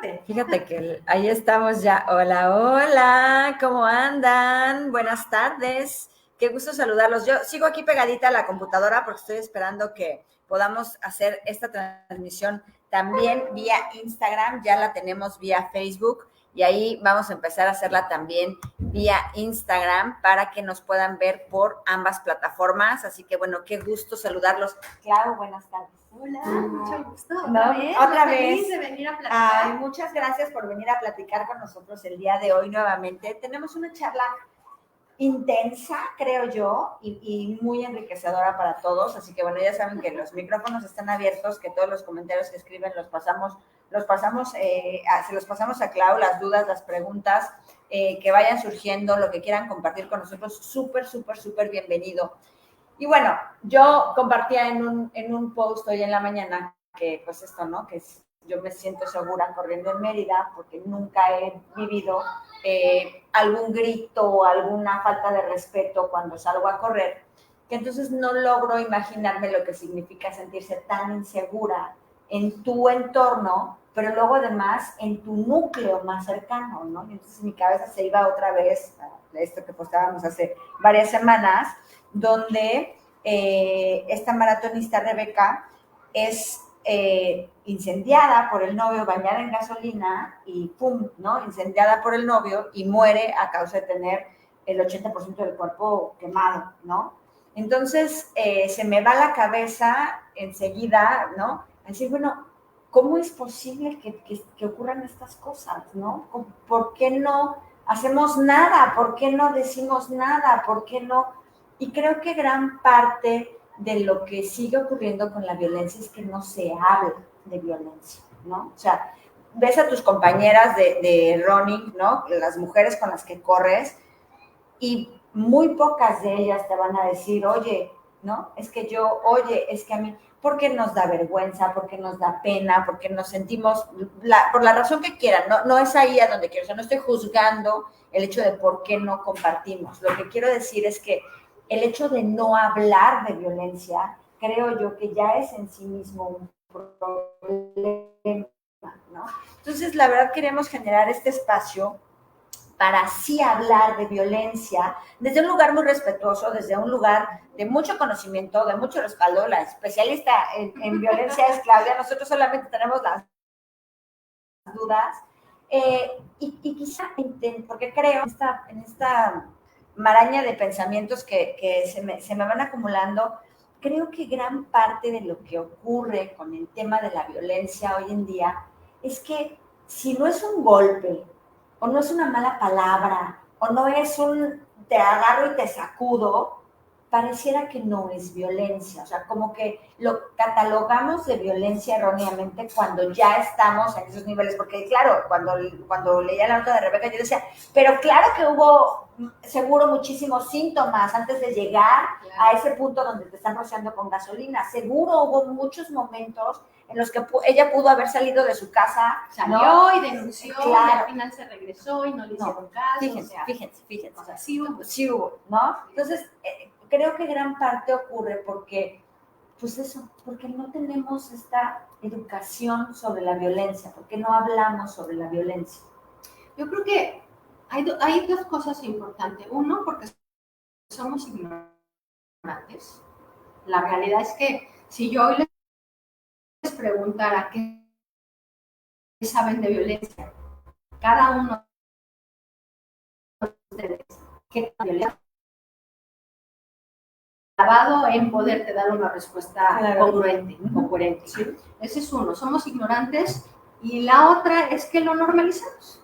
saludarte. Fíjate que ahí estamos ya. Hola, hola, ¿cómo andan? Buenas tardes. Qué gusto saludarlos. Yo sigo aquí pegadita a la computadora porque estoy esperando que podamos hacer esta transmisión también vía Instagram. Ya la tenemos vía Facebook y ahí vamos a empezar a hacerla también vía Instagram para que nos puedan ver por ambas plataformas. Así que bueno, qué gusto saludarlos. Clau, buenas tardes. Hola, mucho gusto. Otra vez. Feliz de venir a platicar. Ay, muchas gracias por venir a platicar con nosotros el día de hoy nuevamente. Tenemos una charla intensa, creo yo, y muy enriquecedora para todos. Así que bueno, ya saben que los micrófonos están abiertos, que todos los comentarios que escriben se los pasamos a Clau, las dudas, las preguntas que vayan surgiendo, lo que quieran compartir con nosotros, súper, súper, súper bienvenido. Y bueno, yo compartía en un post hoy en la mañana que pues esto, ¿no? Que yo me siento segura corriendo en Mérida porque nunca he vivido algún grito o alguna falta de respeto cuando salgo a correr, que entonces no logro imaginarme lo que significa sentirse tan insegura en tu entorno, pero luego además en tu núcleo más cercano, ¿no? Y entonces mi cabeza se iba otra vez a esto que postábamos hace varias semanas, donde esta maratonista Rebeca es incendiada por el novio, bañada en gasolina y pum, ¿no? Incendiada por el novio y muere a causa de tener el 80% del cuerpo quemado, ¿no? Entonces se me va la cabeza enseguida, ¿no? A decir, bueno, ¿cómo es posible que ocurran estas cosas, ¿no? ¿Por qué no hacemos nada? ¿Por qué no decimos nada? ¿Por qué no? Y creo que gran parte de lo que sigue ocurriendo con la violencia es que no se habla de violencia, ¿no? O sea, ves a tus compañeras de running, ¿no? Las mujeres con las que corres, y muy pocas de ellas te van a decir, oye, ¿no? Es que a mí, porque nos da vergüenza, porque nos da pena, porque nos sentimos, por la razón que quieran, no es ahí a donde quiero, o sea, no estoy juzgando el hecho de por qué no compartimos. Lo que quiero decir es que el hecho de no hablar de violencia, creo yo que ya es en sí mismo un problema, ¿no? Entonces, la verdad queremos generar este espacio para así hablar de violencia desde un lugar muy respetuoso, desde un lugar de mucho conocimiento, de mucho respaldo. La especialista en violencia es Claudia, nosotros solamente tenemos las dudas. Y quizá, porque creo en esta maraña de pensamientos que se me van acumulando, creo que gran parte de lo que ocurre con el tema de la violencia hoy en día es que si no es un golpe, o no es una mala palabra, o no es un te agarro y te sacudo, pareciera que no es violencia. O sea, como que lo catalogamos de violencia erróneamente cuando ya estamos en esos niveles. Porque claro, cuando leía la nota de Rebeca, yo decía, pero claro que hubo seguro muchísimos síntomas antes de llegar a ese punto donde te están rociando con gasolina. Seguro hubo muchos momentos en los que ella pudo haber salido de su casa. Salió, ¿no? Y denunció, claro. Y al final se regresó y no le hicieron caso. Fíjense. O sea, sí hubo, ¿no? Entonces, creo que gran parte ocurre porque, pues eso, porque no tenemos esta educación sobre la violencia, porque no hablamos sobre la violencia. Yo creo que hay dos cosas importantes. Uno, porque somos ignorantes. La realidad es que si yo hoy les preguntara qué saben de violencia, cada uno de ustedes, qué violencia, grabado en poderte dar una respuesta congruente o coherente. ¿Sí? Ese es uno, somos ignorantes, y la otra es que lo normalizamos.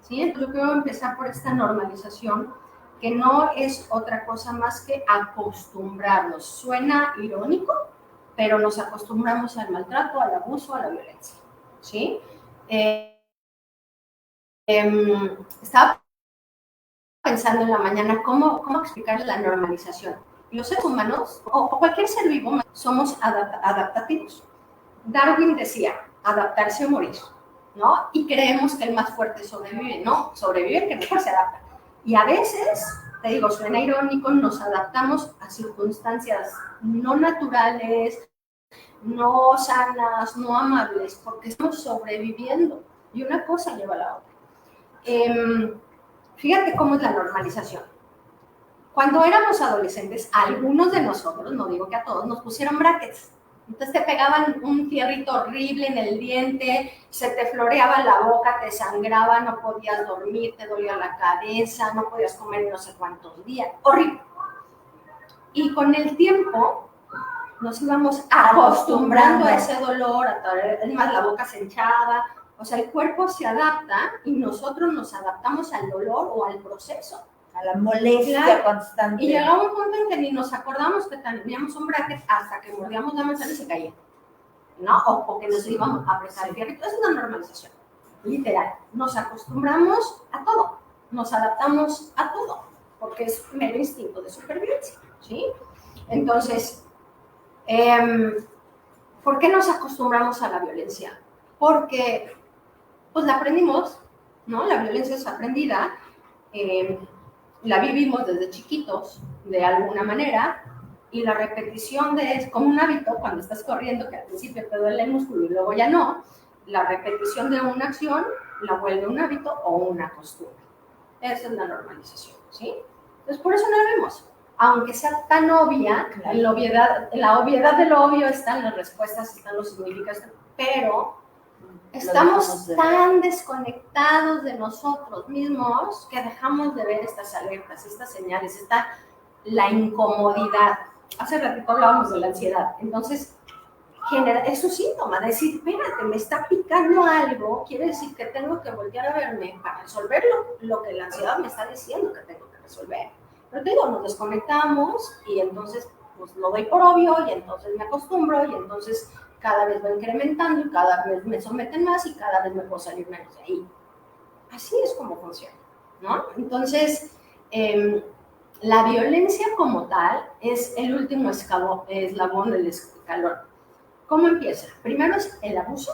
¿Sí? Entonces yo quiero empezar por esta normalización, que no es otra cosa más que acostumbrarnos. Suena irónico, pero nos acostumbramos al maltrato, al abuso, a la violencia. ¿Sí? Estaba pensando en la mañana cómo explicar la normalización. Los seres humanos, o cualquier ser vivo, somos adaptativos. Darwin decía, adaptarse o morir, ¿no? Y creemos que el más fuerte sobrevive. No, sobrevive el que mejor se adapta. Y a veces, te digo, suena irónico, nos adaptamos a circunstancias no naturales, no sanas, no amables, porque estamos sobreviviendo. Y una cosa lleva a la otra. Fíjate cómo es la normalización. Cuando éramos adolescentes, algunos de nosotros, no digo que a todos, nos pusieron brackets. Entonces te pegaban un fierrito horrible en el diente, se te floreaba la boca, te sangraba, no podías dormir, te dolía la cabeza, no podías comer no sé cuántos días. Horrible. Y con el tiempo nos íbamos acostumbrando a ese dolor, además la boca se hinchaba, o sea, el cuerpo se adapta y nosotros nos adaptamos al dolor o al proceso. A la molestia constante. Y llegaba un punto en que ni nos acordamos que teníamos un bracket hasta que mordíamos la manzana y se caía, ¿no? O que nos íbamos a apretar el fierrito. Es una normalización, literal. Nos acostumbramos a todo, nos adaptamos a todo, porque es mero instinto de supervivencia, ¿sí? Entonces, ¿por qué nos acostumbramos a la violencia? Porque, pues la aprendimos, ¿no? La violencia es aprendida, la vivimos desde chiquitos, de alguna manera, y la repetición es como un hábito, cuando estás corriendo, que al principio te duele el músculo y luego ya no, la repetición de una acción la vuelve un hábito o una costumbre. Esa es la normalización, ¿sí? Entonces, por eso no la vemos. Aunque sea tan obvia, claro. La obviedad de lo obvio está en las respuestas, están los significados, pero estamos tan desconectados de nosotros mismos que dejamos de ver estas alertas, estas señales, la incomodidad. Hace ratito hablábamos de la ansiedad, entonces es un síntoma, decir, espérate, me está picando algo, quiere decir que tengo que voltear a verme para resolver lo que la ansiedad me está diciendo que tengo que resolver. Pero te digo, nos desconectamos y entonces pues lo doy por obvio y entonces me acostumbro y entonces cada vez va incrementando y cada vez me someten más y cada vez me puedo salir menos de ahí. Así es como funciona, ¿no? Entonces, la violencia como tal es el último eslabón del escalón. ¿Cómo empieza? Primero es el abuso,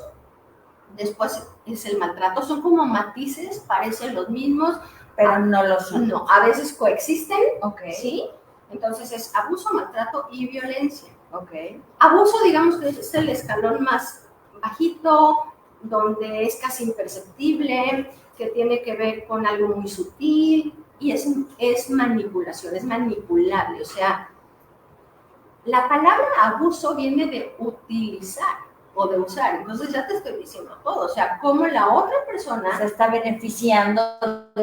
después es el maltrato. Son como matices, parecen los mismos, pero no lo son. No, a veces coexisten, okay. ¿sí? Entonces es abuso, maltrato y violencia. Okay. Abuso, digamos que es el escalón más bajito, donde es casi imperceptible, que tiene que ver con algo muy sutil y es manipulación, es manipulable. O sea, la palabra abuso viene de utilizar o de usar. Entonces ya te estoy diciendo todo. O sea, cómo la otra persona se está beneficiando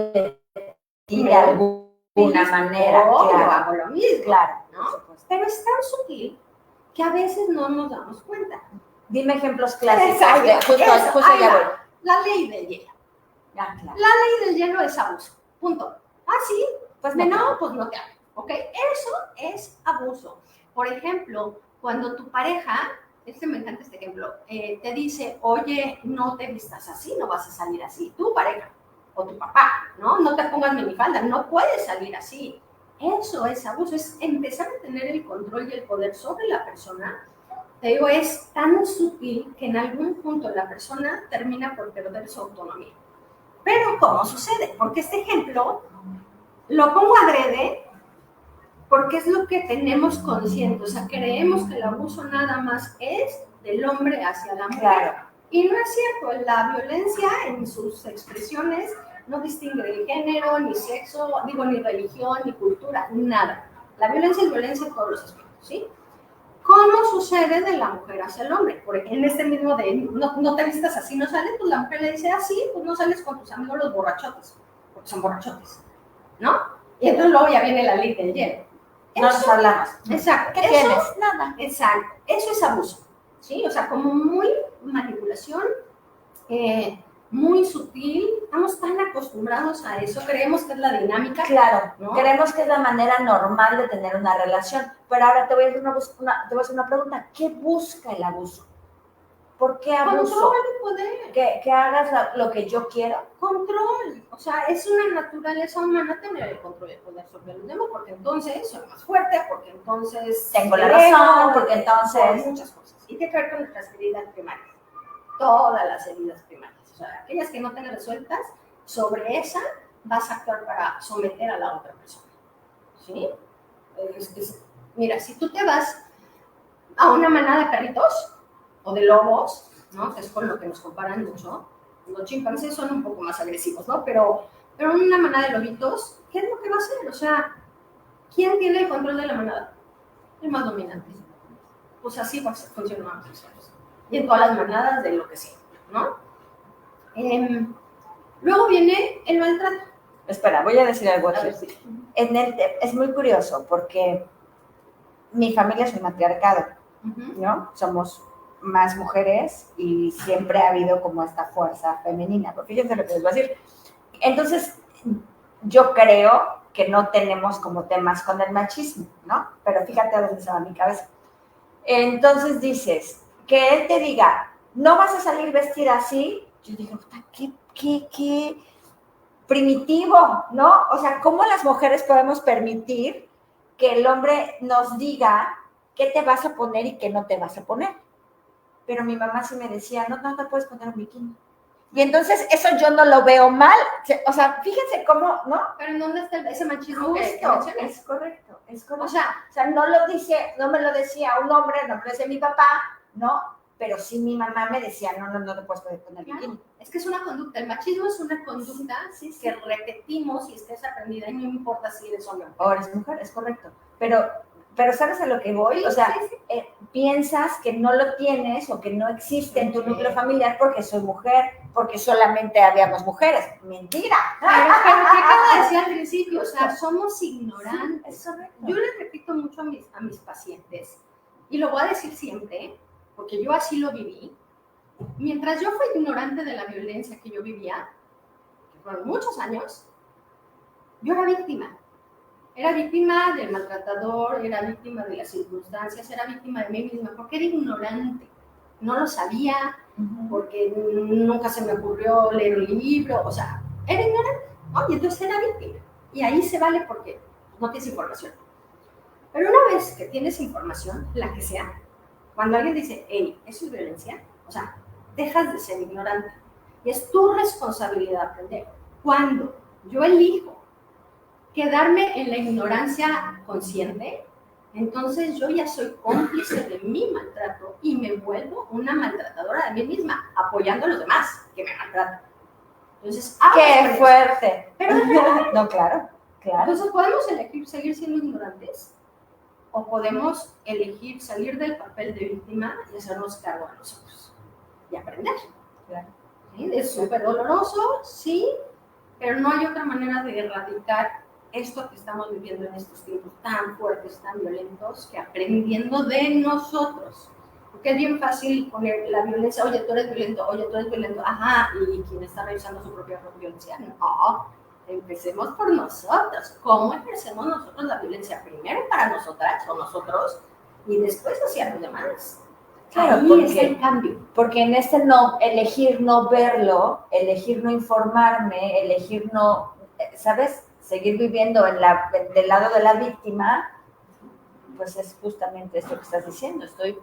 de alguna manera. Claro, yo hago lo mismo. Claro, ¿no? Pero es tan sutil que a veces no nos damos cuenta. Dime ejemplos clásicos. Justo ya voy. La ley del hielo. Ah, claro. La ley del hielo es abuso. Punto. Ah, sí. Pues no, pues no te hago. ¿Ok? Eso es abuso. Por ejemplo, cuando tu pareja, me encanta este ejemplo, te dice, oye, no te vistas así, no vas a salir así. Tu pareja o tu papá, ¿no? No te pongas minifalda, no puedes salir así. Eso es abuso, es empezar a tener el control y el poder sobre la persona. Te digo, es tan sutil que en algún punto la persona termina por perder su autonomía. Pero, ¿cómo sucede? Porque este ejemplo lo pongo adrede porque es lo que tenemos consciente. O sea, creemos que el abuso nada más es del hombre hacia la mujer. Claro. Y no es cierto, la violencia en sus expresiones no distingue de género, ni sexo, ni religión, ni cultura, nada. La violencia es violencia en todos los aspectos, ¿sí? ¿Cómo sucede de la mujer hacia el hombre? Porque en este mismo de no te vistas así, no sales, pues la mujer le dice así, pues no sales con tus amigos los borrachotes, porque son borrachotes, ¿no? Y entonces luego ya viene la ley del hielo. No nos hablamos. Exacto. ¿Qué tienes? Nada. Exacto. Eso es abuso, ¿sí? O sea, como muy manipulación, muy sutil, estamos tan acostumbrados a eso, creemos que es la dinámica. Claro, ¿no? Creemos que es la manera normal de tener una relación, pero ahora te voy a hacer una pregunta, ¿qué busca el abuso? ¿Por qué abuso? Control de poder. Que hagas lo que yo quiero. Control, o sea, es una naturaleza humana tener el control de poder sobre los demás, porque entonces soy más fuerte, porque entonces tengo la razón, porque entonces muchas cosas. Y tiene que ver con nuestras heridas primarias, todas las heridas primarias. O sea, aquellas que no tengas resueltas, sobre esa vas a actuar para someter a la otra persona. ¿Sí? Mira, si tú te vas a una manada de perritos o de lobos, ¿no? Que es con lo que nos comparan mucho, los chimpancés son un poco más agresivos, ¿no? Pero una manada de lobitos, ¿qué es lo que va a hacer? O sea, ¿quién tiene el control de la manada? El más dominante. Pues así funcionan los celos. Y en todas las manadas de lo que sea, ¿no? Luego viene el maltrato. Espera, voy a decir algo aquí. A ver, sí. Es muy curioso porque mi familia es un matriarcado, ¿no? Somos más mujeres y siempre ha habido como esta fuerza femenina, porque fíjense lo que les voy a decir. Entonces, yo creo que no tenemos como temas con el machismo, ¿no? Pero fíjate a dónde se va mi cabeza. Entonces dices, que él te diga, no vas a salir vestida así, yo digo, qué primitivo, ¿no? O sea, ¿cómo las mujeres podemos permitir que el hombre nos diga qué te vas a poner y qué no te vas a poner? Pero mi mamá sí me decía, no te puedes poner un bikini. Y entonces eso yo no lo veo mal. O sea, fíjense cómo, ¿no? Pero ¿en dónde está ese machismo Justo, que mencionas? es correcto. O sea, no me lo decía un hombre, no me lo decía mi papá, ¿no? Pero sí mi mamá me decía, no te puedes poner bikini. Es que es una conducta, el machismo es una conducta que repetimos y estés aprendida y no importa si eres hombre o eres mujer, es correcto. Pero ¿sabes a lo que voy? O sea, piensas que no lo tienes o que no existe en tu núcleo familiar porque soy mujer, porque solamente habíamos mujeres. Mentira. Pero ¿qué acabo de decir al principio? O sea, somos ignorantes. Sí, es correcto. Yo les repito mucho a mis pacientes, y lo voy a decir siempre, porque yo así lo viví. Mientras yo fui ignorante de la violencia que yo vivía, que fueron muchos años, yo era víctima. Era víctima del maltratador, era víctima de las circunstancias, era víctima de mí misma, porque era ignorante. No lo sabía, porque nunca se me ocurrió leer un libro, o sea, era ignorante, ¿no? Y entonces era víctima. Y ahí se vale porque no tienes información. Pero una vez que tienes información, la que sea, cuando alguien dice, hey, eso es violencia, o sea, dejas de ser ignorante. Y es tu responsabilidad aprender. Cuando yo elijo quedarme en la ignorancia consciente, entonces yo ya soy cómplice de mi maltrato y me vuelvo una maltratadora de mí misma, apoyando a los demás que me maltratan. Entonces, ¡qué fuerte! Pero no, claro. Entonces podemos elegir seguir siendo ignorantes o podemos elegir salir del papel de víctima y hacernos cargo a nosotros y aprender. Claro. ¿Sí? Es súper doloroso, sí, pero no hay otra manera de erradicar esto que estamos viviendo en estos tiempos tan fuertes, tan violentos, que aprendiendo de nosotros. Porque es bien fácil poner la violencia, oye, tú eres violento, ajá, y quien está revisando su propia violencia, no, empecemos por nosotros. ¿Cómo ejercemos nosotros la violencia? Primero para nosotras o nosotros, y después hacia los demás. Claro, ahí es el cambio. Porque en elegir no verlo, elegir no informarme, elegir no, ¿sabes? Seguir viviendo del lado de la víctima, pues es justamente esto que estás diciendo, estoy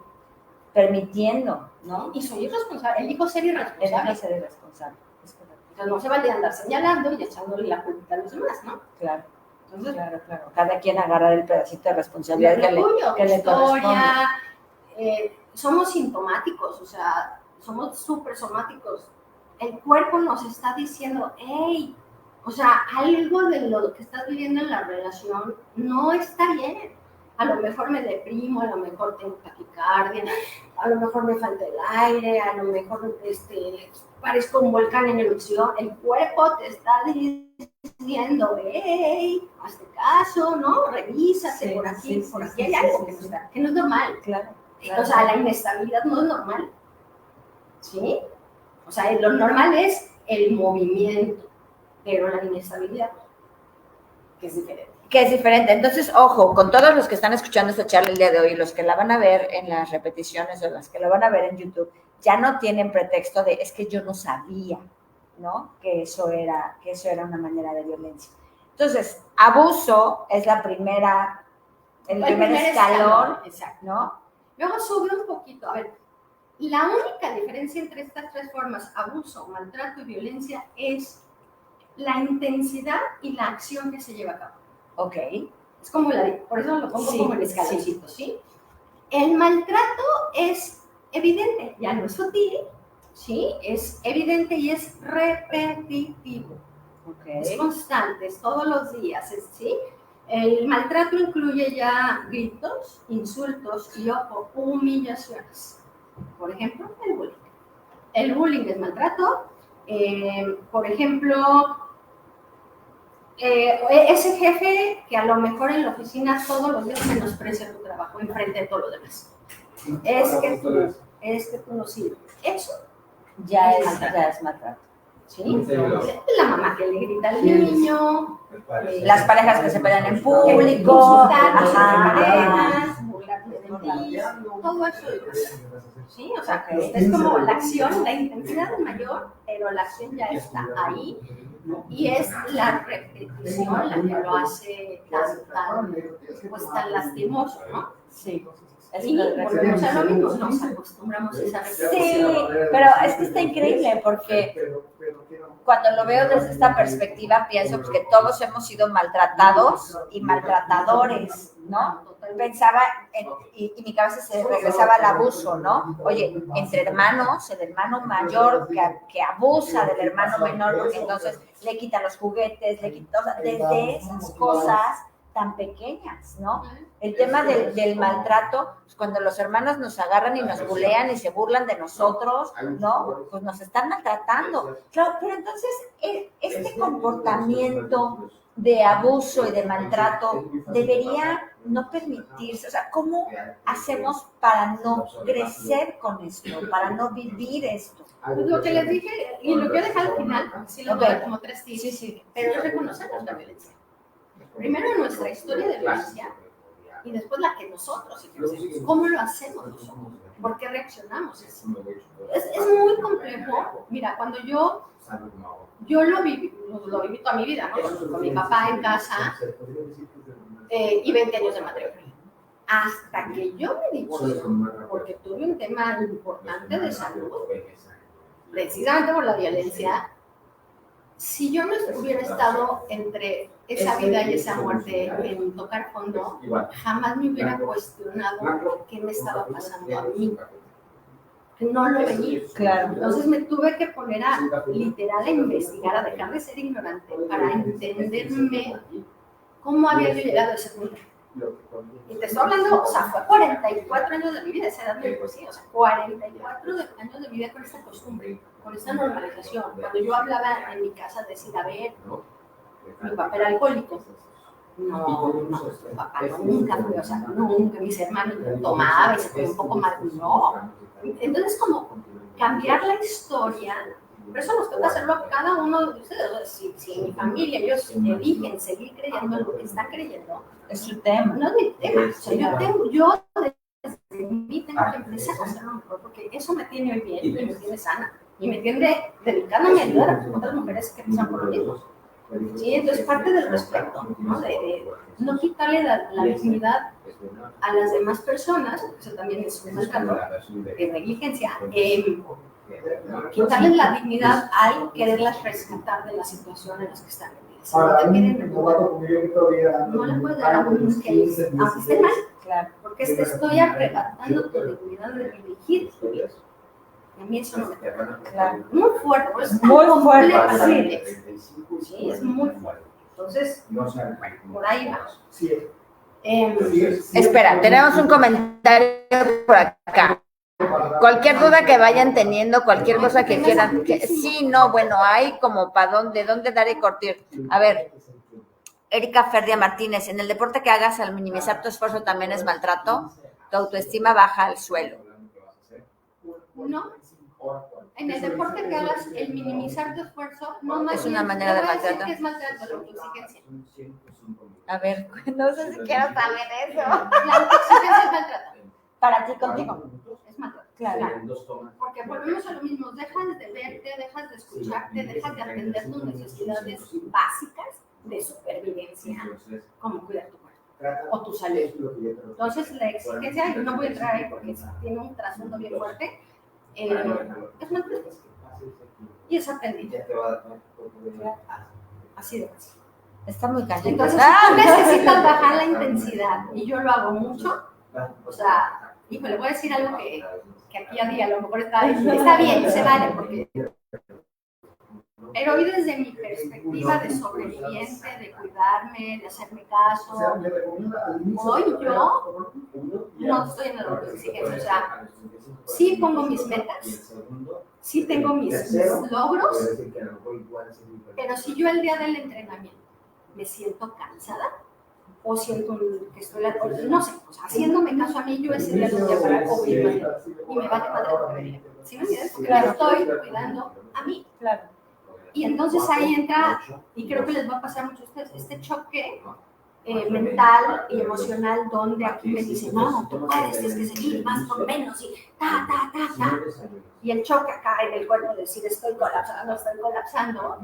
permitiendo, ¿no? Y soy irresponsable, elijo ser irresponsable. Elijo ser irresponsable, es correcto. Entonces no se vale andar señalando y echándole la culpa a los demás, ¿no? Claro. Entonces, claro. Cada quien agarrar el pedacito de responsabilidad que le corresponde. Somos sintomáticos, o sea, somos súper somáticos. El cuerpo nos está diciendo, hey, o sea, algo de lo que estás viviendo en la relación no está bien. A lo mejor me deprimo, a lo mejor tengo taquicardia, a lo mejor me falta el aire, a lo mejor parezco un volcán en erupción. El cuerpo te está diciendo, hey, hazte caso, ¿no? Revísate, por aquí hay algo que no es normal. Claro. O sea, la inestabilidad no es normal. ¿Sí? O sea, lo normal es el movimiento, pero la inestabilidad, que es diferente. Entonces, ojo, con todos los que están escuchando esta charla el día de hoy, los que la van a ver en las repeticiones o los que la van a ver en YouTube, ya no tienen pretexto de, es que yo no sabía, ¿no? Que eso era una manera de violencia. Entonces, abuso es el primer escalón, ¿no? Luego sube un poquito. A ver, la única diferencia entre estas tres formas, abuso, maltrato y violencia, es la intensidad y la acción que se lleva a cabo. Ok. Es como por eso lo pongo como en escaloncito, ¿sí? El maltrato es evidente, ya no es sutil, ¿sí? Es evidente y es repetitivo. Okay. Es constante, es todos los días, ¿sí? El maltrato incluye ya gritos, insultos y, ojo, humillaciones. Por ejemplo, el bullying. El bullying es maltrato. Por ejemplo, ese jefe que a lo mejor en la oficina todos los días menosprecia tu trabajo enfrente de todos los demás. Es que tú no sirves. Eso Ya es maltrato. ¿Sí? La mamá que le grita al niño, las parejas que se pelean en público, todo eso. ¿Sí? O sea, es como la acción, la intensidad es mayor, pero la acción ya está ahí y es la repetición la que lo hace tan lastimoso, ¿no? Sí. Y volvemos a lo mismo, nos acostumbramos a esa repetición. Sí, pero es que está increíble porque cuando lo veo desde esta perspectiva pienso pues, que todos hemos sido maltratados y maltratadores, ¿no? Pensaba y mi cabeza se regresaba al abuso, ¿no? Oye, entre hermanos, el hermano mayor que abusa del hermano menor, porque entonces le quita los juguetes, le quita, o sea, desde esas cosas tan pequeñas, ¿no? El tema del maltrato, pues cuando los hermanos nos agarran y nos bulean y se burlan de nosotros, ¿no? Pues nos están maltratando. Claro, pero entonces este comportamiento de abuso y de maltrato debería no permitirse. O sea, ¿cómo hacemos para no crecer con esto, para no vivir esto? Pues lo que les dije, y lo que dejé al final, porque sí lo doy como 3 tips, sí, pero es reconocer la violencia. Primero nuestra historia de violencia y después la que nosotros ejercemos. ¿Cómo lo hacemos nosotros? ¿Por qué reaccionamos así? Es muy complejo. Mira, cuando yo lo viví toda mi vida, ¿no? Con mi papá en casa y 20 años de matrimonio. Hasta que yo me divorcié, porque tuve un tema importante de salud, precisamente por la violencia. Si yo no hubiera estado entre esa vida y esa muerte en tocar fondo, jamás me hubiera cuestionado qué me estaba pasando a mí. No lo veía. Claro. Entonces me tuve que poner literal a investigar, a dejar de ser ignorante para entenderme cómo había yo llegado a ese punto. Y te estoy hablando, o sea, fue 44 años de mi vida, esa edad me divorcié, o sea, 44 años de mi vida con esta costumbre, con esta normalización. Cuando yo hablaba en mi casa, decir, a ver, mi papá era alcohólico. No, mi papá nunca fue, o sea, nunca, mis hermanos tomaba y se fue un poco mal, no. Entonces, como cambiar la historia, por eso nos toca hacerlo a cada uno de ustedes. Si en mi familia ellos eligen seguir creyendo en lo que están creyendo, es su tema. No es mi tema. O sea, yo desde mí tengo que empezar a hacerlo mejor, porque eso me tiene hoy bien y me tiene sana. Y me tiene dedicándome a ayudar a otras mujeres que pasan por lo mismo. Sí, entonces parte del respeto, ¿no? De no quitarle la dignidad a las demás personas, porque eso también es un maltrato, de negligencia. Quitarles la dignidad al quererlas rescatar de la situación en la que están viviendo. Si no te quieren ayudar, no le puedes dar a un que aunque esté mal, Claro. porque te estoy arrebatando tu dignidad de elegir tu vida. A mí eso no me toca. Claro. Muy fuerte, es muy fuerte, sí, es muy fuerte. Entonces, por ahí va. Espera, tenemos un comentario por acá. Cualquier duda que vayan teniendo, cualquier cosa que quieran. Sí, no, bueno, hay como para dónde dar y cortar. A ver, Erika Ferdia Martínez, en el deporte que hagas al minimizar tu esfuerzo también es maltrato, tu autoestima baja al suelo. No. En el deporte que hagas, el minimizar tu esfuerzo no es una manera de maltrato. ¿Qué es maltrato? La autoexigencia. A ver, no sé si quiero saber eso. La autoexigencia es maltrato. Para ti, contigo. Es maltrato. Claro. Porque volvemos a lo mismo. Dejas de verte, dejas de escucharte, dejas de atender tus necesidades básicas de supervivencia, como cuidar tu cuerpo o tu salud. Entonces, la exigencia, no voy a entrar ahí porque tiene un trasfondo bien fuerte, es maltrato. Y es aprendido. Así de fácil. Está muy caliente. Entonces, si tú necesitas bajar la intensidad, y yo lo hago mucho, o sea, híjole, voy a decir algo que que aquí a día a lo mejor está bien, se vale, porque... Pero hoy desde mi perspectiva de sobreviviente, de cuidarme, de hacerme caso, hoy yo no estoy en el autoexigencia, o sea, sí pongo mis metas, sí tengo mis logros, pero si yo el día del entrenamiento me siento cansada o siento que estoy, no sé, o sea, haciéndome caso a mí, yo ese día lo voy a parar o voy a ir y me vale madre lo que me digan. ¿Sí me entiendes? Porque claro, estoy cuidando a mí. Claro. Y entonces ahí entra, y creo que les va a pasar mucho a ustedes, este choque mental y emocional donde aquí me dicen, no, tú puedes, tienes que seguir más por menos, y ta. Y el choque acá en el cuerpo de decir, estoy colapsando.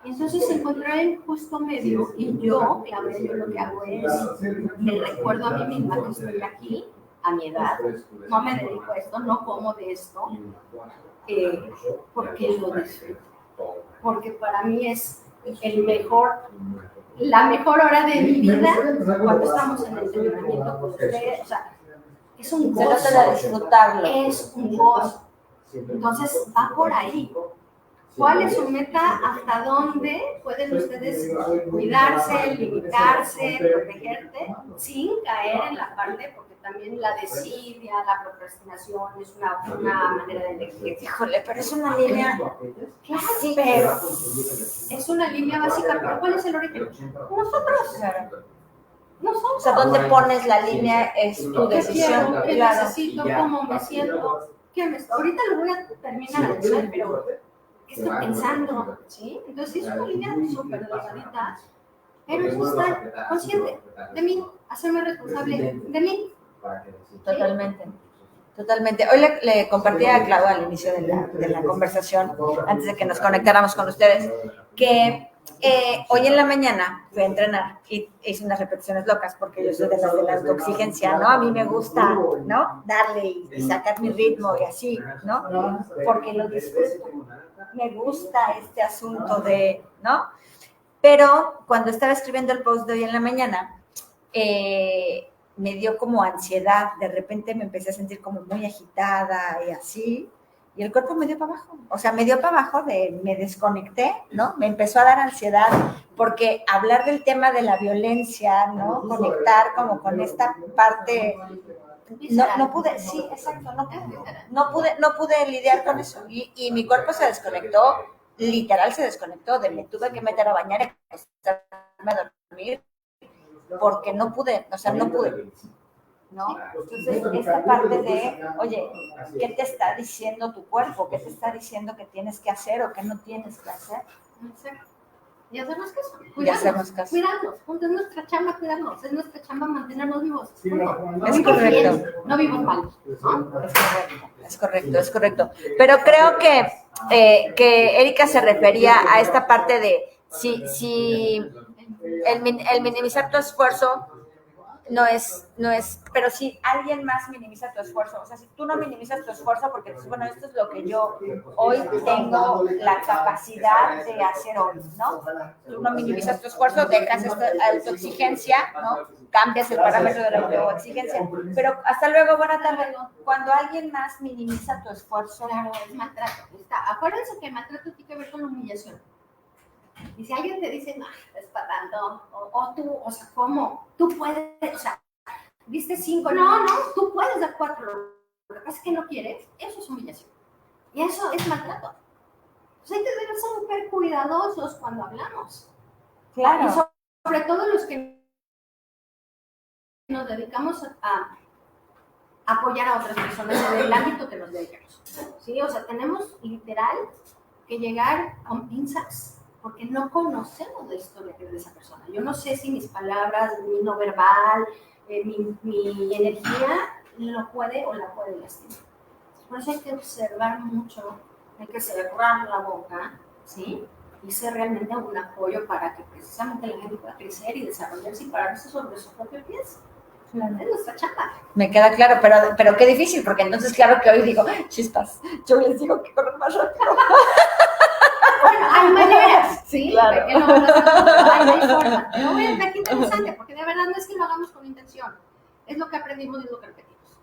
Y entonces encontrar el justo medio, y yo, Claudia, yo lo que hago es, me recuerdo a mí misma que estoy aquí, a mi edad, no me dedico a esto, no como de esto, porque lo disfruto. Porque para mí es la mejor hora de mi vida cuando estamos en el entrenamiento con ustedes. O sea, es un gozo. Se trata de disfrutarlo. Es un gozo. Entonces, va por ahí. ¿Cuál es su meta? ¿Hasta dónde pueden ustedes cuidarse, limitarse, protegerte, sin caer en la parte, porque también la desidia, la procrastinación es una manera de elegir? Híjole, pero es una línea. Claro, sí, pero es una línea básica. ¿Pero cuál es el origen? Nosotros. Nosotros. O sea, ¿dónde pones la línea? Es tu decisión. ¿Qué necesito? ¿Cómo me siento? Ahorita lo voy a terminar de decir, pero ¿qué estoy pensando? ¿Sí? Entonces es una línea súper delgadita, pero es estar consciente de mí, hacerme responsable de mí. Totalmente. Hoy le compartí a Clau al inicio de la conversación, antes de que nos conectáramos con ustedes, que hoy en la mañana fui a entrenar y hice unas repeticiones locas porque yo soy de las de la autoexigencia, ¿no? A mí me gusta, ¿no? Darle y sacar mi ritmo y así, ¿no? Porque lo disfruto. Me gusta este asunto de, ¿no? Pero cuando estaba escribiendo el post de hoy en la mañana, me dio como ansiedad, de repente me empecé a sentir como muy agitada y así, y el cuerpo me dio para abajo, o sea, me dio para abajo, me desconecté, ¿no? Me empezó a dar ansiedad, porque hablar del tema de la violencia, ¿no? Conectar como con esta parte, no pude, sí, exacto, no pude lidiar con eso, y mi cuerpo se desconectó, literal se desconectó, me tuve que meter a bañar y acostarme a dormir, porque no pude, ¿no? Entonces, esta parte de, oye, ¿qué te está diciendo tu cuerpo? ¿Qué te está diciendo que tienes que hacer o que no tienes que hacer? Y hacernos caso. Cuidarnos. Es nuestra chamba cuidarnos, es nuestra chamba mantenernos vivos. Es correcto. No vivos malos, ¿no? Es correcto. Pero creo que Erika se refería a esta parte de si el minimizar tu esfuerzo no es, pero si alguien más minimiza tu esfuerzo, o sea, si tú no minimizas tu esfuerzo porque dices, bueno, esto es lo que yo hoy tengo la capacidad de hacer hoy, ¿no? Tú no minimizas tu esfuerzo, dejas esta autoexigencia, ¿no? Cambias el parámetro de la autoexigencia, pero hasta luego, buena tarde. Cuando alguien más minimiza tu esfuerzo, claro, es maltrato. Acuérdense que el maltrato tiene que ver con la humillación. Y si alguien te dice, no, estás patando, o tú, o sea, ¿cómo? Tú puedes, o sea, diste 5, no, tú puedes dar 4, lo que pasa es que no quieres, eso es humillación. Y eso es maltrato. Entonces hay que debemos ser súper cuidadosos cuando hablamos. Claro. Y sobre todo los que nos dedicamos a apoyar a otras personas en el ámbito que nos dedicamos. ¿Sí? O sea, tenemos literal que llegar con pinzas, porque no conocemos la historia de esa persona. Yo no sé si mis palabras, mi no verbal, mi energía lo puede o la puede lastimar. Por eso hay que observar mucho, hay que cerrar la boca, ¿sí? Y ser realmente un apoyo para que precisamente la gente pueda crecer y desarrollarse y pararse sobre sus propios pies. Es nuestra chamba. Me queda claro, pero qué difícil, porque entonces claro que hoy digo, chispas, yo les digo que corren más rápido. Bueno, hay maneras, ¿sí? Claro. Hay formas. No voy a estar interesante, porque de verdad no es que lo hagamos con intención. Es lo que aprendimos y es lo que repetimos.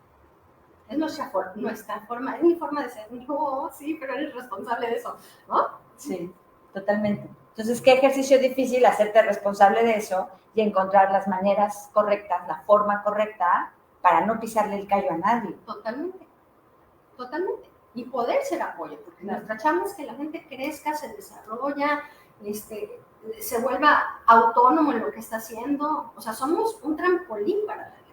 es nuestra forma, es mi forma de ser. No, sí, pero eres responsable de eso, ¿no? Sí, totalmente. Entonces, qué ejercicio difícil hacerte responsable de eso y encontrar las maneras correctas, la forma correcta para no pisarle el callo a nadie. Totalmente, totalmente. Y poder ser apoyo, porque nuestra chamba es que la gente crezca, se desarrolla, se vuelva autónomo en lo que está haciendo. O sea, somos un trampolín para la gente.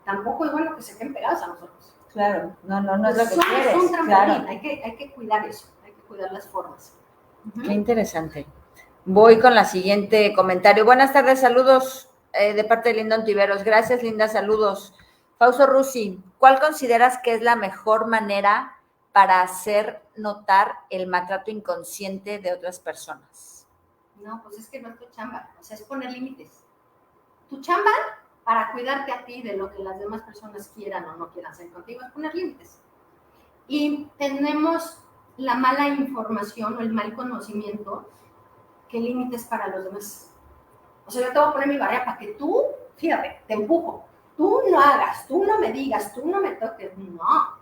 Tampoco es bueno que se queden pegados a nosotros. Claro, no es lo que Somos quieres. un trampolín, Claro. hay que cuidar eso, hay que cuidar las formas. Qué interesante. Voy con la siguiente comentario. Buenas tardes, saludos de parte de Linda Ontiveros. Gracias, Linda, saludos. Fausto Rusi, ¿cuál consideras que es la mejor manera para hacer notar el maltrato inconsciente de otras personas? No, pues es que no es tu chamba, o sea, es poner límites. Tu chamba para cuidarte a ti de lo que las demás personas quieran o no quieran hacer contigo es poner límites. Y tenemos la mala información o el mal conocimiento que límites para los demás. O sea, yo te voy a poner mi barrera para que tú, fíjate, te empujo. Tú no hagas, tú no me digas, tú no me toques. No.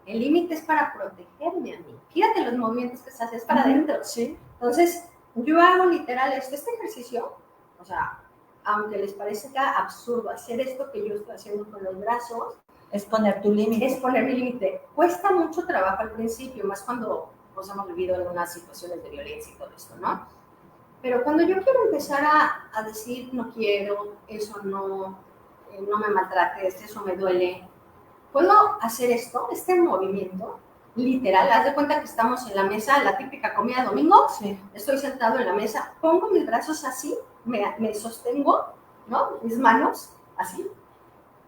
El límite es para protegerme a mí. Fíjate los movimientos que se hacen, es para adentro. Sí. Entonces, yo hago literal este ejercicio, o sea, aunque les parezca absurdo hacer esto que yo estoy haciendo con los brazos, es poner tu límite. Es poner mi límite. Cuesta mucho trabajo al principio, más cuando pues, hemos vivido algunas situaciones de violencia y todo esto, ¿no? Pero cuando yo quiero empezar a decir, no quiero, eso no me maltrates, eso me duele, puedo hacer esto, este movimiento, literal, haz de cuenta que estamos en la mesa, la típica comida de domingo, sí. Estoy sentado en la mesa, pongo mis brazos así, me sostengo, ¿no? Mis manos, así,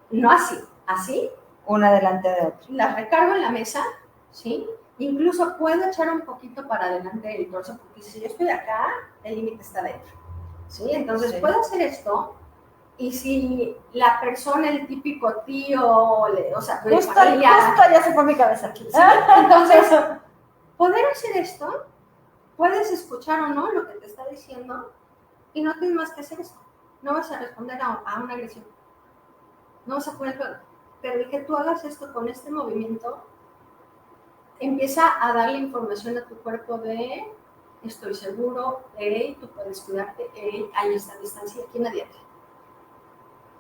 no así, así. Una delante de otra. Las recargo en la mesa, ¿sí? Incluso puedo echar un poquito para adelante del torso, porque si yo estoy acá, el límite está dentro, ¿sí? Entonces puedo hacer esto, y si la persona, el típico tío, o sea, justo ya se fue mi cabeza aquí. ¿Sí? Entonces, poder hacer esto, puedes escuchar o no lo que te está diciendo, y no tienes más que hacer esto. No vas a responder a una agresión. No vas a poner juego. Pero el que tú hagas esto con este movimiento, empieza a darle información a tu cuerpo de estoy seguro, hey, tú puedes cuidarte, hey, hay esta distancia, aquí nadie te.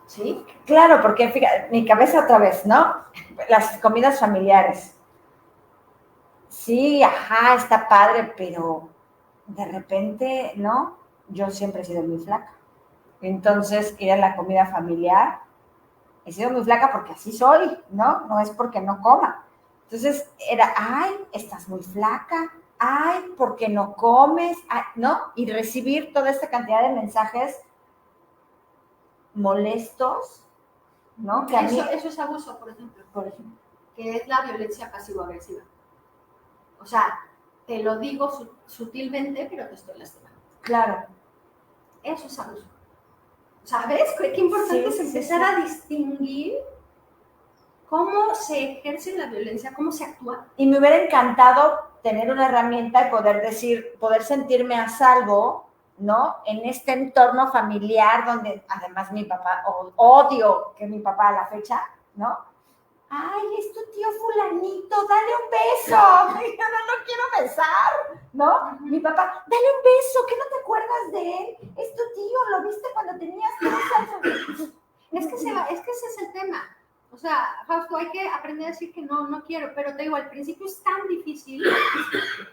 ¿Sí? Claro, porque fíjate, mi cabeza otra vez, ¿no? Las comidas familiares. Sí, ajá, está padre, pero de repente, ¿no? Yo siempre he sido muy flaca. Entonces, ir a la comida familiar, he sido muy flaca porque así soy, ¿no? No es porque no coma. Entonces, era, ay, estás muy flaca, ay, ¿por qué no comes? Ay, ¿no? Y recibir toda esta cantidad de mensajes molestos, ¿no? Que eso es abuso, por ejemplo, que es la violencia pasivo-agresiva. O sea, te lo digo sutilmente, pero te estoy lastimando. Claro. Eso es abuso. ¿Sabes? Qué importante es empezar a distinguir cómo se ejerce la violencia, cómo se actúa. Y me hubiera encantado tener una herramienta y poder sentirme a salvo, ¿no? En este entorno familiar donde además mi papá, odio que mi papá a la fecha, ¿no? Ay, es tu tío fulanito, dale un beso. Yo no lo quiero besar, ¿no? Mi papá, dale un beso, ¿qué no te acuerdas de él? Es tu tío, lo viste cuando tenías 3 años. Es que ese es el tema. O sea, Fausto, hay que aprender a decir que no quiero, pero te digo, al principio es tan difícil.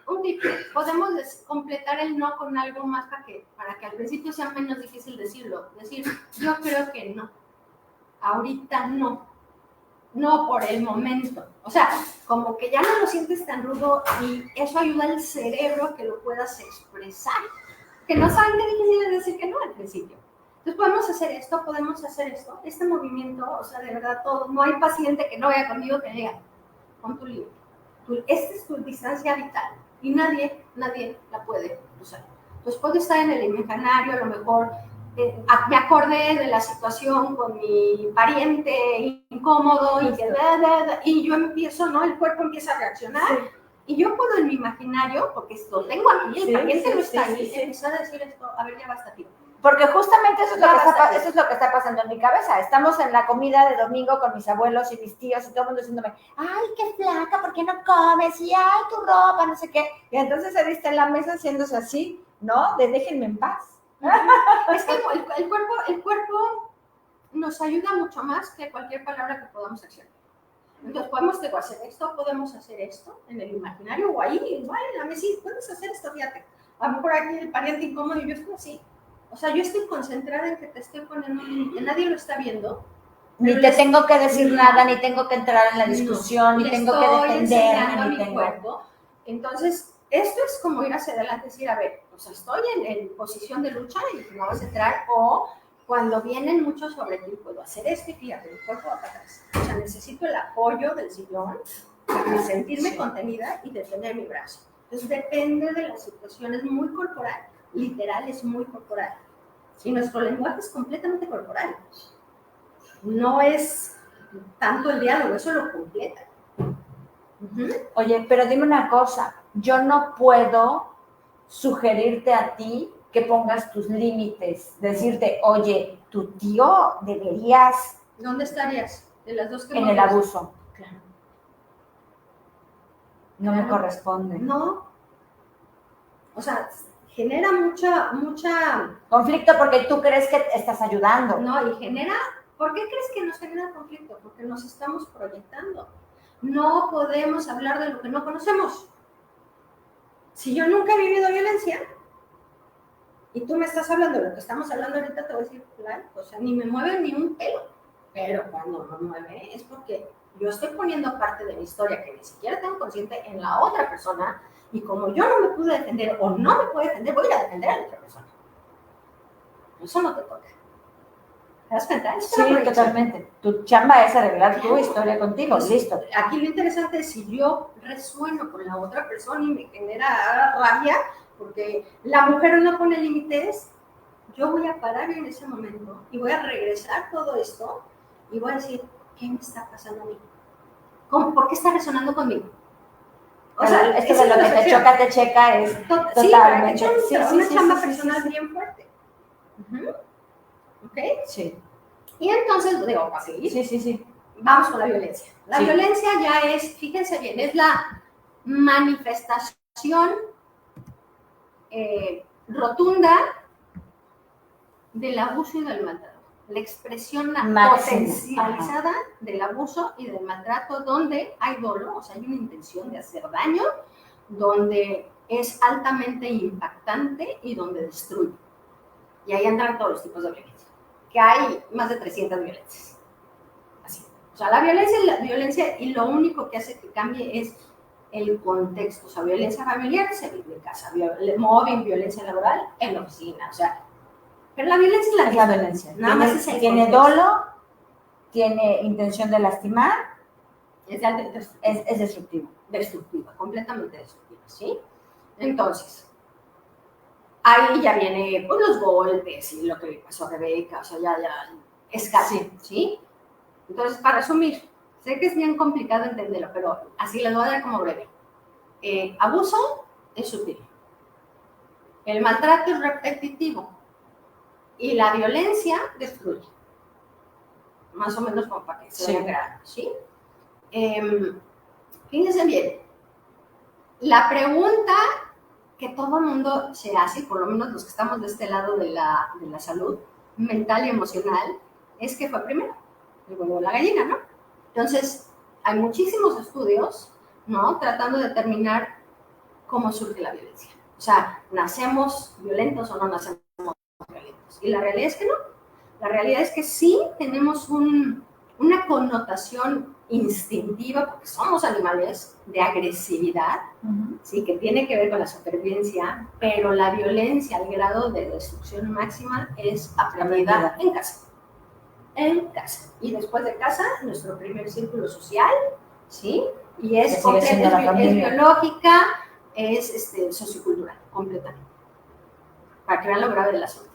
Un tip, podemos completar el no con algo más para que al principio sea menos difícil decirlo. Decir, yo creo que no. Ahorita no. No por el momento. O sea, como que ya no lo sientes tan rudo y eso ayuda al cerebro a que lo puedas expresar. Que no saben qué difícil es decir que no al principio. Entonces podemos hacer esto, este movimiento, o sea, de verdad todo. No hay paciente que no vaya conmigo que diga, pon tu límite. Esta es tu distancia vital y nadie la puede usar. Entonces puedo estar en el imaginario, a lo mejor me acordé de la situación con mi pariente incómodo y yo empiezo, ¿no? El cuerpo empieza a reaccionar. Sí. Y yo puedo en mi imaginario, porque lo tengo aquí, el pariente no está ahí, empezar a decir esto, a ver, ya basta, tío. Porque justamente eso es lo que está pasando en mi cabeza. Estamos en la comida de domingo con mis abuelos y mis tíos y todo el mundo diciéndome, ay, qué flaca, ¿por qué no comes? Y ay, tu ropa, no sé qué. Y entonces él está en la mesa haciéndose así, ¿no? De déjenme en paz. Es que el cuerpo nos ayuda mucho más que cualquier palabra que podamos accionar. Entonces podemos hacer esto, podemos hacer esto en el imaginario o ahí, igual en la mesita, puedes hacer esto, fíjate. A lo mejor aquí el pariente incómodo y yo estoy así. O sea, yo estoy concentrada en que te estoy poniendo un límite, nadie lo está viendo. Ni te tengo que decir nada, ni tengo que entrar en la discusión, ni tengo que defenderme, ni tengo... cuerpo. Entonces, esto es como ir hacia adelante, decir, a ver, o sea, estoy en posición de lucha y no vas a entrar, o cuando vienen muchos sobre ti, puedo hacer esto y fíjate, el cuerpo va para atrás. O sea, necesito el apoyo del sillón para sentirme contenida y detener mi brazo. Entonces, depende de la situación, es muy corporal, literal, es muy corporal. Y nuestro lenguaje es completamente corporal. No es tanto el diálogo, eso lo completa. Oye, pero dime una cosa, yo no puedo sugerirte a ti que pongas tus límites, decirte, oye, tu tío deberías... ¿Dónde estarías? De las dos que en el abuso. Claro. No me corresponde. No. O sea, genera mucha... conflicto porque tú crees que estás ayudando. No, y genera... ¿Por qué crees que nos genera conflicto? Porque nos estamos proyectando. No podemos hablar de lo que no conocemos. Si yo nunca he vivido violencia y tú me estás hablando de lo que estamos hablando ahorita, te voy a decir, claro, o sea, ni me mueve ni un pelo. Pero cuando me mueve es porque yo estoy poniendo parte de mi historia que ni siquiera tengo consciente en la otra persona, y como yo no me pude defender o no me puedo defender, voy a ir a defender a la otra persona. Eso no te toca. ¿Te das cuenta? Sí, totalmente. Tu chamba es arreglar tu historia contigo, pues, listo. Aquí lo interesante es si yo resueno con la otra persona y me genera rabia, porque la mujer no pone límites, yo voy a parar en ese momento y voy a regresar todo esto y voy a decir, ¿qué me está pasando a mí? ¿Por qué está resonando conmigo? O sea, esto de lo que te choca, te checa es totalmente... Sí, una chamba personal bien fuerte. ¿Ok? Sí. Y entonces, digo, para seguir, sí. Vamos con la violencia. La violencia ya es, fíjense bien, es la manifestación rotunda del abuso y del maltrato. La expresión potencializada del abuso y del maltrato, donde hay dolo, o sea, hay una intención de hacer daño, donde es altamente impactante y donde destruye. Y ahí entran todos los tipos de violencia, que hay más de 300 violencias. Así. O sea, la violencia es la violencia y lo único que hace que cambie es el contexto. O sea, violencia familiar se vive en casa, mobbing, violencia laboral en la oficina, o sea, pero la violencia es la violencia. Nada más es el tiene dolo, tiene intención de lastimar, es destructivo. Destructiva, completamente destructiva, ¿sí? Entonces, ahí ya viene pues, los golpes y lo que le pasó a Rebeca, o sea, ya es casi, ¿sí? Entonces, para resumir, sé que es bien complicado entenderlo, pero así les voy a dar como breve. Abuso es sutil. El maltrato es repetitivo. Y la violencia destruye. Más o menos como para que se vea grande, ¿sí? Fíjense bien. La pregunta que todo el mundo se hace, por lo menos los que estamos de este lado de la salud mental y emocional, es ¿qué fue primero? El huevo o la gallina, ¿no? Entonces, hay muchísimos estudios, ¿no? Tratando de determinar cómo surge la violencia. O sea, ¿nacemos violentos o no nacemos violentos? Y la realidad es que no. La realidad es que sí tenemos una connotación instintiva, porque somos animales de agresividad, sí, que tiene que ver con la supervivencia, pero la violencia al grado de destrucción máxima es aprendida en casa. En casa. Y después de casa, nuestro primer círculo social, ¿sí? Y es biológica, es sociocultural, completamente. Para que vean lo grave del asunto.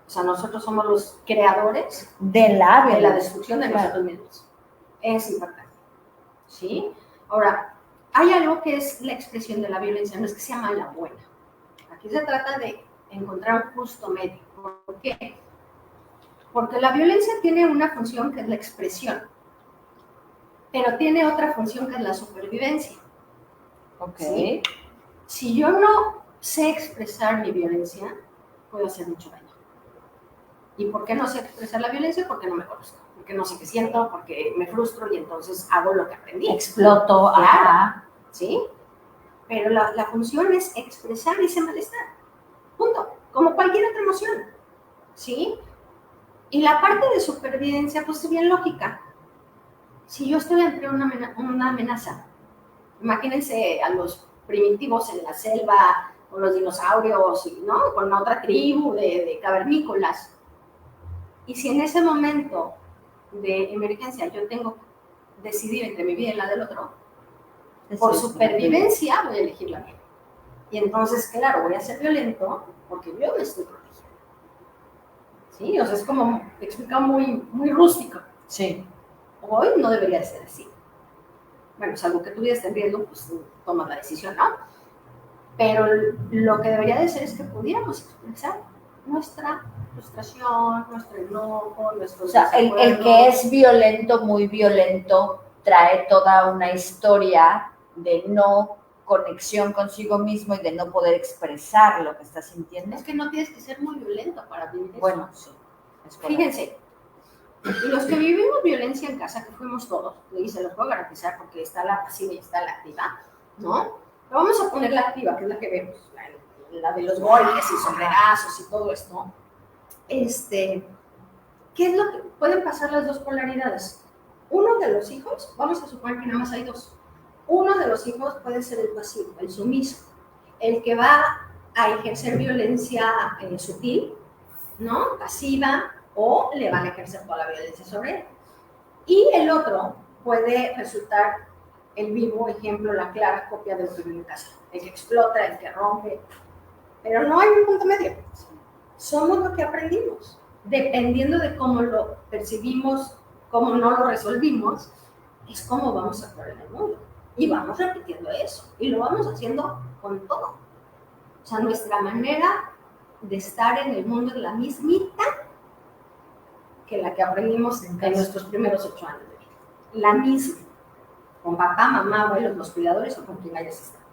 O sea, nosotros somos los creadores de la destrucción de nosotros mismos. Es impactante. ¿Sí? Ahora, hay algo que es la expresión de la violencia, no es que sea mala o buena. Aquí se trata de encontrar un justo medio. ¿Por qué? Porque la violencia tiene una función que es la expresión, pero tiene otra función que es la supervivencia. Ok. ¿Sí? Si yo no sé expresar mi violencia, puedo hacer mucho daño. ¿Y por qué no sé expresar la violencia? Porque no me conozco, porque no sé qué siento, porque me frustro y entonces hago lo que aprendí. Exploto, claro, ¿sí? Pero la función es expresar ese malestar, punto, como cualquier otra emoción, ¿sí? Y la parte de supervivencia, pues es bien lógica. Si yo estoy ante una amenaza, imagínense a los primitivos en la selva, con los dinosaurios, ¿no? Con otra tribu de cavernícolas. Y si en ese momento de emergencia yo tengo que decidir entre mi vida y la del otro, por supervivencia voy a elegir la mía. Y entonces, claro, voy a ser violento porque yo me estoy protegiendo. ¿Sí? O sea, es como explicado muy rústico. Sí. Hoy no debería ser así. Bueno, salvo que tu vida esté en riesgo, pues tomas la decisión, ¿no? Pero lo que debería de ser es que pudiéramos expresar nuestra frustración, nuestro enojo, nuestros desacuerdos. El que es violento, muy violento, trae toda una historia de no conexión consigo mismo y de no poder expresar lo que está sintiendo. Es que no tienes que ser muy violento para vivir eso. Bueno, sí. Fíjense, los que vivimos violencia en casa, que fuimos todos, y se los puedo garantizar porque está la pasiva y está la activa, ¿no? Pero vamos a poner la activa, que es la que vemos, la de los golpes y sombrerazos y todo esto. ¿Qué es lo que pueden pasar las dos polaridades? Uno de los hijos, vamos a suponer que nada más hay dos. Uno de los hijos puede ser el pasivo, el sumiso, el que va a ejercer violencia sutil, ¿no? Pasiva, o le van a ejercer toda la violencia sobre él. Y el otro puede resultar el vivo ejemplo, la clara copia de lo que vive en casa. El que explota, el que rompe. Pero no hay un punto medio. Somos lo que aprendimos. Dependiendo de cómo lo percibimos, cómo no lo resolvimos, es cómo vamos a actuar en el mundo. Y vamos repitiendo eso. Y lo vamos haciendo con todo. O sea, nuestra manera de estar en el mundo es la mismita que la que aprendimos en nuestros primeros 8 años de vida. La misma. Con papá, mamá, abuelos, los cuidadores o con quien hayas estado.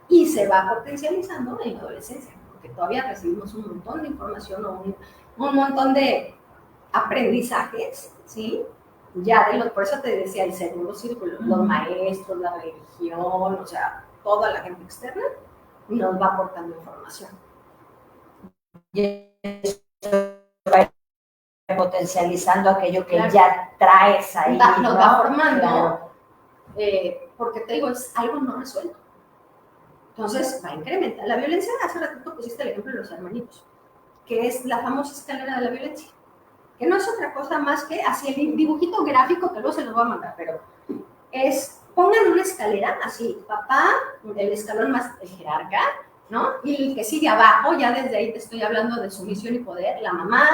Y se va potencializando en la adolescencia, porque todavía recibimos un montón de información o un montón de aprendizajes, ¿sí? Ya por eso te decía el segundo círculo, los maestros, la religión, o sea, toda la gente externa nos va aportando información. Y eso va potencializando aquello que ya traes ahí. Nos va formando, porque te digo, es algo no resuelto. Entonces va a incrementar. La violencia, hace ratito pusiste el ejemplo de los hermanitos, que es la famosa escalera de la violencia, que no es otra cosa más que así el dibujito gráfico, que luego se los voy a mandar, pero es, pongan una escalera, así, papá, el escalón más el jerarca, ¿no? Y el que sigue abajo, ya desde ahí te estoy hablando de sumisión y poder, la mamá,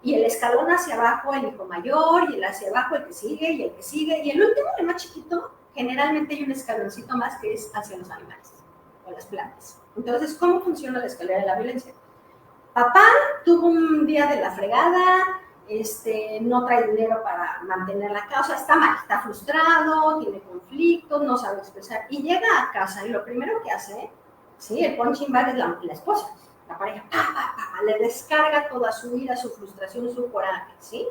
y el escalón hacia abajo el hijo mayor, y el hacia abajo el que sigue, y el que sigue, y el último, el más chiquito, generalmente hay un escaloncito más que es hacia los animales o las plantas. Entonces, ¿cómo funciona la escalera de la violencia? Papá tuvo un día de la fregada, no trae dinero para mantener la casa, está mal, está frustrado, tiene conflictos, no sabe expresar, y llega a casa y lo primero que hace, ¿sí? El punching bag es la esposa, la pareja, le descarga toda su ira, su frustración, su coraje, ¿sí?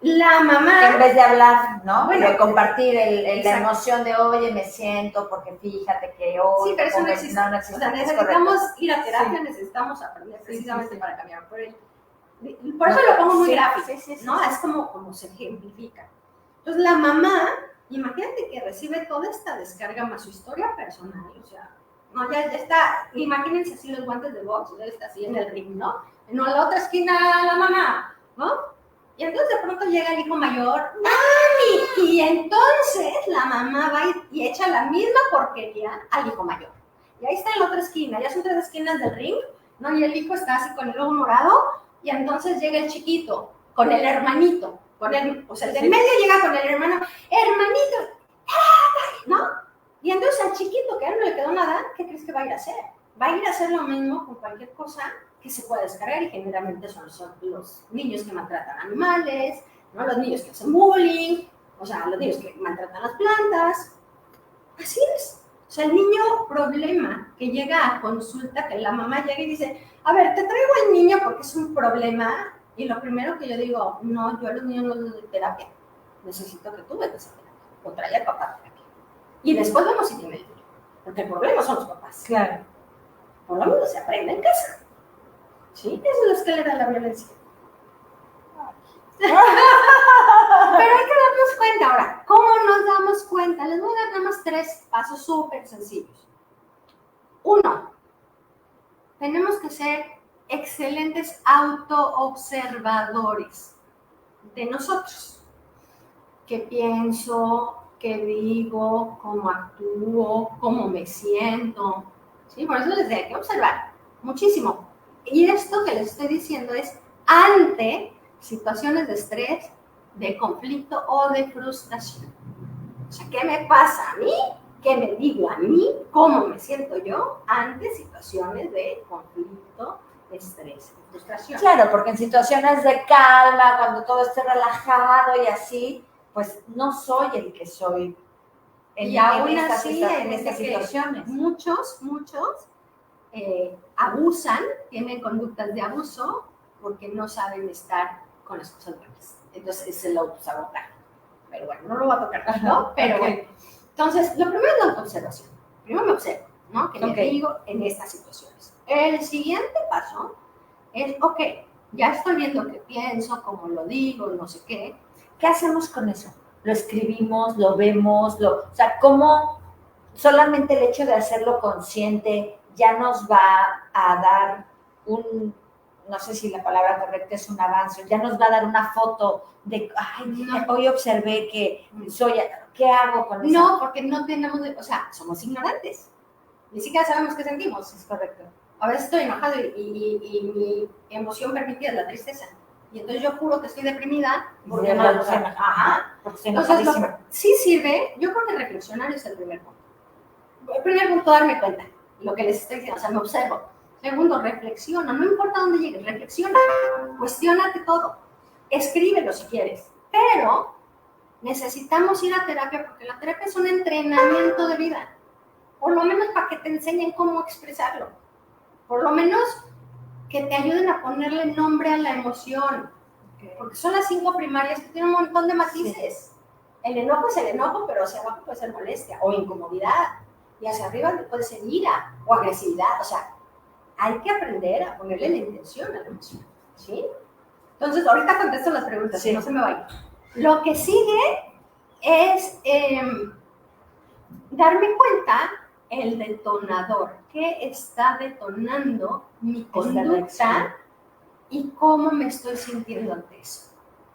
La mamá... En vez de hablar, ¿no? Bueno, de compartir la emoción de, oye, me siento, porque fíjate que hoy... Sí, pero eso no existe. No existe. O sea, necesitamos ir a terapia, sí. Necesitamos aprender precisamente para cambiar. Por eso lo pongo muy gráfico, ¿no? Es como se ejemplifica. Entonces, la mamá, imagínate que recibe toda esta descarga más su historia personal, o sea, no, ya está, imagínense así los guantes de box, ya está así en el ring, ¿no? En la otra esquina la mamá, ¿no? Y entonces de pronto llega el hijo mayor, ¡mami! Y entonces la mamá va y echa la misma porquería al hijo mayor. Y ahí está en la otra esquina, ya son 3 esquinas del ring, ¿no? Y el hijo está así con el ojo morado, y entonces llega el chiquito, con el hermanito, o sea, el de medio llega con el hermano, hermanito, ¿no? Y entonces al chiquito, que a él no le quedó nada, ¿qué crees que va a ir a hacer? va a ir a hacer lo mismo con cualquier cosa que se pueda descargar y generalmente son los niños que maltratan animales, ¿no? Los niños que hacen bullying, o sea, los niños que maltratan las plantas. Así es. O sea, el niño problema que llega a consulta, que la mamá llega y dice, a ver, te traigo al niño porque es un problema, y lo primero que yo digo, no, yo a los niños no les doy terapia, necesito que tú vengas a terapia, o trae al papá a terapia. Y después vemos si tiene el niño, porque el problema son los papás. Claro. Por lo menos se aprende en casa. ¿Sí? Eso es la escalera de la violencia. Pero hay que darnos cuenta ahora. ¿Cómo nos damos cuenta? Les voy a dar nada más 3 pasos súper sencillos. 1. Tenemos que ser excelentes autoobservadores de nosotros. ¿Qué pienso? ¿Qué digo? ¿Cómo actúo? ¿Cómo me siento? ¿Sí? Por eso les digo, hay que observar muchísimo. Y esto que les estoy diciendo es ante situaciones de estrés, de conflicto o de frustración. O sea, ¿qué me pasa a mí? ¿Qué me digo a mí? ¿Cómo me siento yo ante situaciones de conflicto, estrés y frustración? Claro, porque en situaciones de calma, cuando todo esté relajado y así, pues no soy el que soy en estas situaciones. Muchos abusan, tienen conductas de abuso porque no saben estar con las cosas buenas. Entonces es el autosabotaje. Pero bueno, no lo voy a tocar, ¿no? Pero bueno. Entonces, lo primero es la autoobservación. Primero me observo, ¿no? ¿Qué me digo en estas situaciones? El siguiente paso es, ok, ya estoy viendo qué pienso, cómo lo digo, no sé qué. ¿Qué hacemos con eso? Lo escribimos, lo vemos, o sea, ¿cómo solamente el hecho de hacerlo consciente ya nos va a dar no sé si la palabra correcta es un avance, ya nos va a dar una foto de, hoy observé que soy, ¿qué hago con eso? No, porque no tenemos, o sea, somos ignorantes. Ni siquiera sabemos qué sentimos. Es correcto. A veces estoy enojado y mi emoción permitida es la tristeza. Y entonces yo juro que estoy deprimida porque no la sé. Entonces, sí sirve, yo creo que reflexionar es el primer punto. El primer punto, darme cuenta, lo que les estoy diciendo, o sea, me observo. Segundo, reflexiona, no importa dónde llegues, reflexiona, cuestiónate todo, escríbelo si quieres, pero necesitamos ir a terapia porque la terapia es un entrenamiento de vida, por lo menos para que te enseñen cómo expresarlo, por lo menos que te ayuden a ponerle nombre a la emoción, porque son las 5 primarias que tienen un montón de matices. El enojo es el enojo, pero hacia abajo puede ser molestia o incomodidad, y hacia arriba puede ser ira o agresividad, o sea, hay que aprender a ponerle la intención a la emoción, ¿sí? Entonces, ahorita contesto las preguntas, si no se me vayan. Lo que sigue es darme cuenta el detonador, qué está detonando mi conducta y cómo me estoy sintiendo ante eso.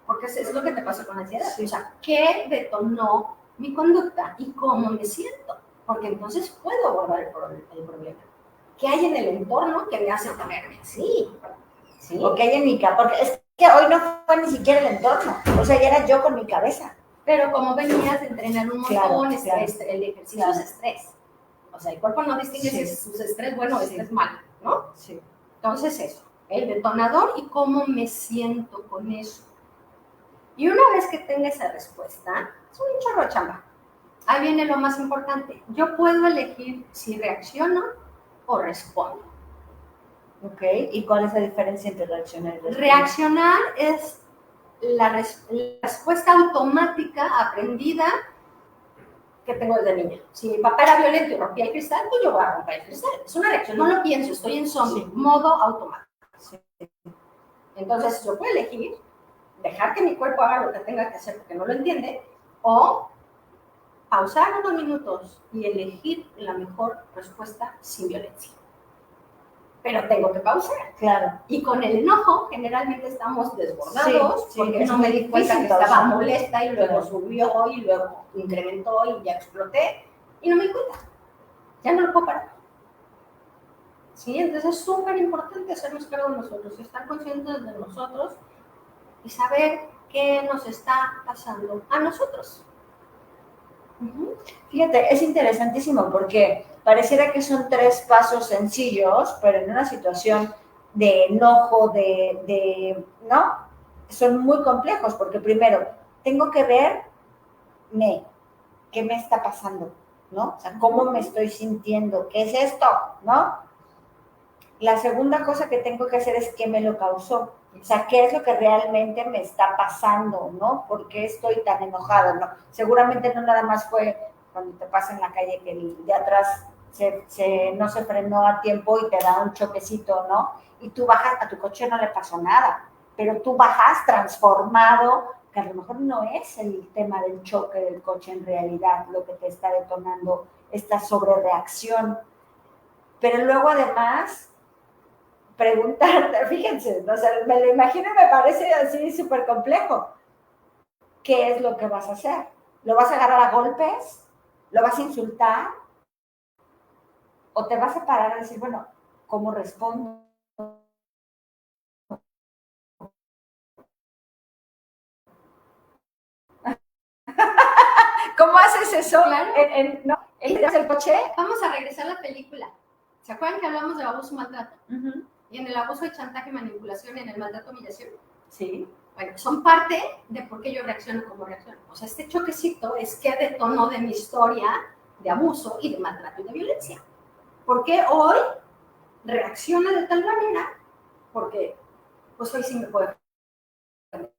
Porque es lo que te pasa con la ansiedad. Sí. O sea, ¿qué detonó mi conducta y cómo me siento? Porque entonces puedo abordar el problema. ¿Qué hay en el entorno que me hace ponerme así? ¿Sí? O qué hay en mi cabeza, porque es que hoy no fue ni siquiera el entorno, o sea, ya era yo con mi cabeza. Pero como venías de entrenar un montón, el ejercicio es estrés. O sea, el cuerpo no distingue si es estrés bueno o estrés malo, ¿no? Sí. Entonces eso, el detonador y cómo me siento con eso. Y una vez que tenga esa respuesta, es un chorro de chamba. Ahí viene lo más importante. Yo puedo elegir si reacciono o respondo. Ok, ¿y cuál es la diferencia entre reaccionar y responder? Reaccionar es la respuesta automática aprendida que tengo desde niña. Si mi papá era violento y rompía el cristal, pues yo voy a romper el cristal. Es una reacción, no lo pienso, estoy en zombie, modo automático. Sí. Entonces yo puedo elegir dejar que mi cuerpo haga lo que tenga que hacer porque no lo entiende, o pausar unos minutos y elegir la mejor respuesta sin violencia. Pero tengo que pausar. Claro. Y con el enojo, generalmente estamos desbordados, porque no me di cuenta que estaba pausar. Molesta y luego subió y luego incrementó y ya exploté y no me di cuenta. Ya no lo puedo parar. ¿Sí? Entonces es súper importante hacernos cargo de nosotros, estar conscientes de nosotros y saber qué nos está pasando a nosotros. Fíjate, es interesantísimo porque pareciera que son 3 pasos sencillos, pero en una situación de enojo, ¿no? Son muy complejos, porque primero, tengo que verme, qué me está pasando, ¿no? O sea, cómo me estoy sintiendo, qué es esto, ¿no? La segunda cosa que tengo que hacer es qué me lo causó. O sea, qué es lo que realmente me está pasando, ¿no? ¿Por qué estoy tan enojado? ¿No? Seguramente no nada más fue cuando te pasa en la calle que el de atrás no se frenó a tiempo y te da un choquecito, ¿no? Y tú bajas, a tu coche no le pasó nada, pero tú bajas transformado, que a lo mejor no es el tema del choque del coche en realidad lo que te está detonando esta sobrereacción. Pero luego además preguntarte, fíjense, o sea, me lo imagino y me parece así súper complejo. ¿Qué es lo que vas a hacer? ¿Lo vas a agarrar a golpes? ¿Lo vas a insultar? ¿O te vas a parar a decir, bueno, ¿cómo respondo? ¿Cómo haces eso? Claro. ¿No? ¿El coche? Vamos a regresar a la película. ¿Se acuerdan que hablamos de abuso y maltrato? Y en el abuso hay chantaje, manipulación, y en el maltrato, humillación. Sí. Bueno, son parte de por qué yo reacciono como reacciono. O sea, este choquecito es que detonó de mi historia de abuso y de maltrato y de violencia. ¿Por qué hoy reacciona de tal manera? Porque pues hoy sí me puedo defender.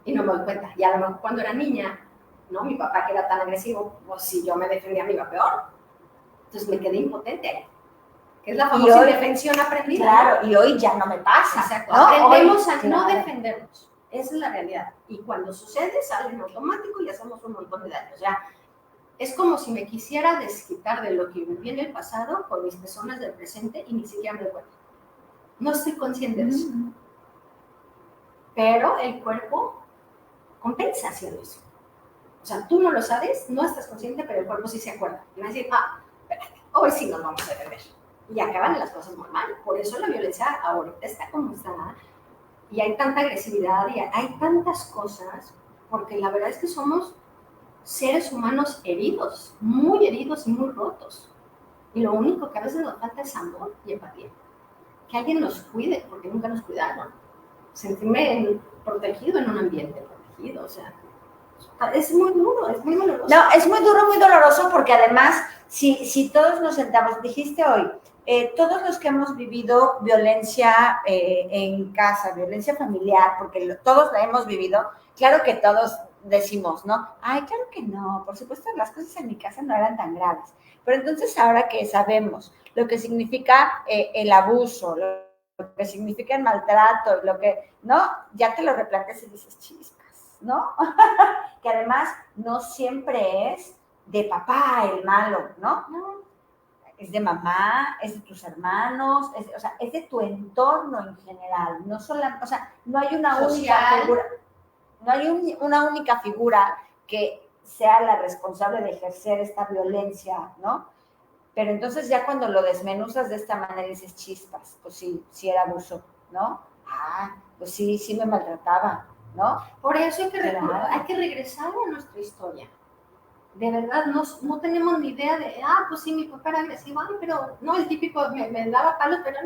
Y no me doy cuenta. Y a lo mejor cuando era niña, ¿no? Mi papá que era tan agresivo, pues si yo me defendía me iba peor. Entonces me quedé impotente. Que es la famosa indefensión aprendida. Claro, ¿no? Y hoy ya no me pasa. Exacto. ¿No? Aprendemos a no defendernos. Esa es la realidad. Y cuando sucede, sale en automático y hacemos un montón de daños. O sea, es como si me quisiera desquitar de lo que viví en el pasado con mis personas del presente y ni siquiera me doy cuenta. No estoy consciente de eso. Pero el cuerpo compensa haciendo eso. O sea, tú no lo sabes, no estás consciente, pero el cuerpo sí se acuerda. Y va a decir, espérate, hoy sí nos vamos a defender. Y acaban las cosas muy mal. Por eso la violencia ahorita está como está. Y hay tanta agresividad y hay tantas cosas, porque la verdad es que somos seres humanos heridos y muy rotos. Y lo único que a veces nos falta es amor y empatía. Que alguien nos cuide, porque nunca nos cuidaron. Sentirme protegido en un ambiente protegido, o sea, es muy duro, es muy doloroso. No, es muy duro, muy doloroso, porque además, si todos nos sentamos, dijiste hoy, todos los que hemos vivido violencia en casa, violencia familiar, porque todos la hemos vivido, claro que todos decimos, ¿no? Ay, claro que no, por supuesto las cosas en mi casa no eran tan graves. Pero entonces ahora que sabemos lo que significa el abuso, lo que significa el maltrato, lo que, ¿no? Ya te lo replanteas y dices, chispas, ¿no? Que además no siempre es de papá el malo, ¿no? No, es de mamá, es de tus hermanos, o sea, es de tu entorno en general, no solo, o sea, no hay una única figura, no hay una única figura que sea la responsable de ejercer esta violencia, ¿no? Pero entonces ya cuando lo desmenuzas de esta manera dices, chispas, pues sí era abuso, ¿no? Pues sí me maltrataba, ¿no? Por eso hay que regresar a nuestra historia. De verdad, no tenemos ni idea de, pues sí, mi papá era agresivo, pero no, el típico me daba palos, pero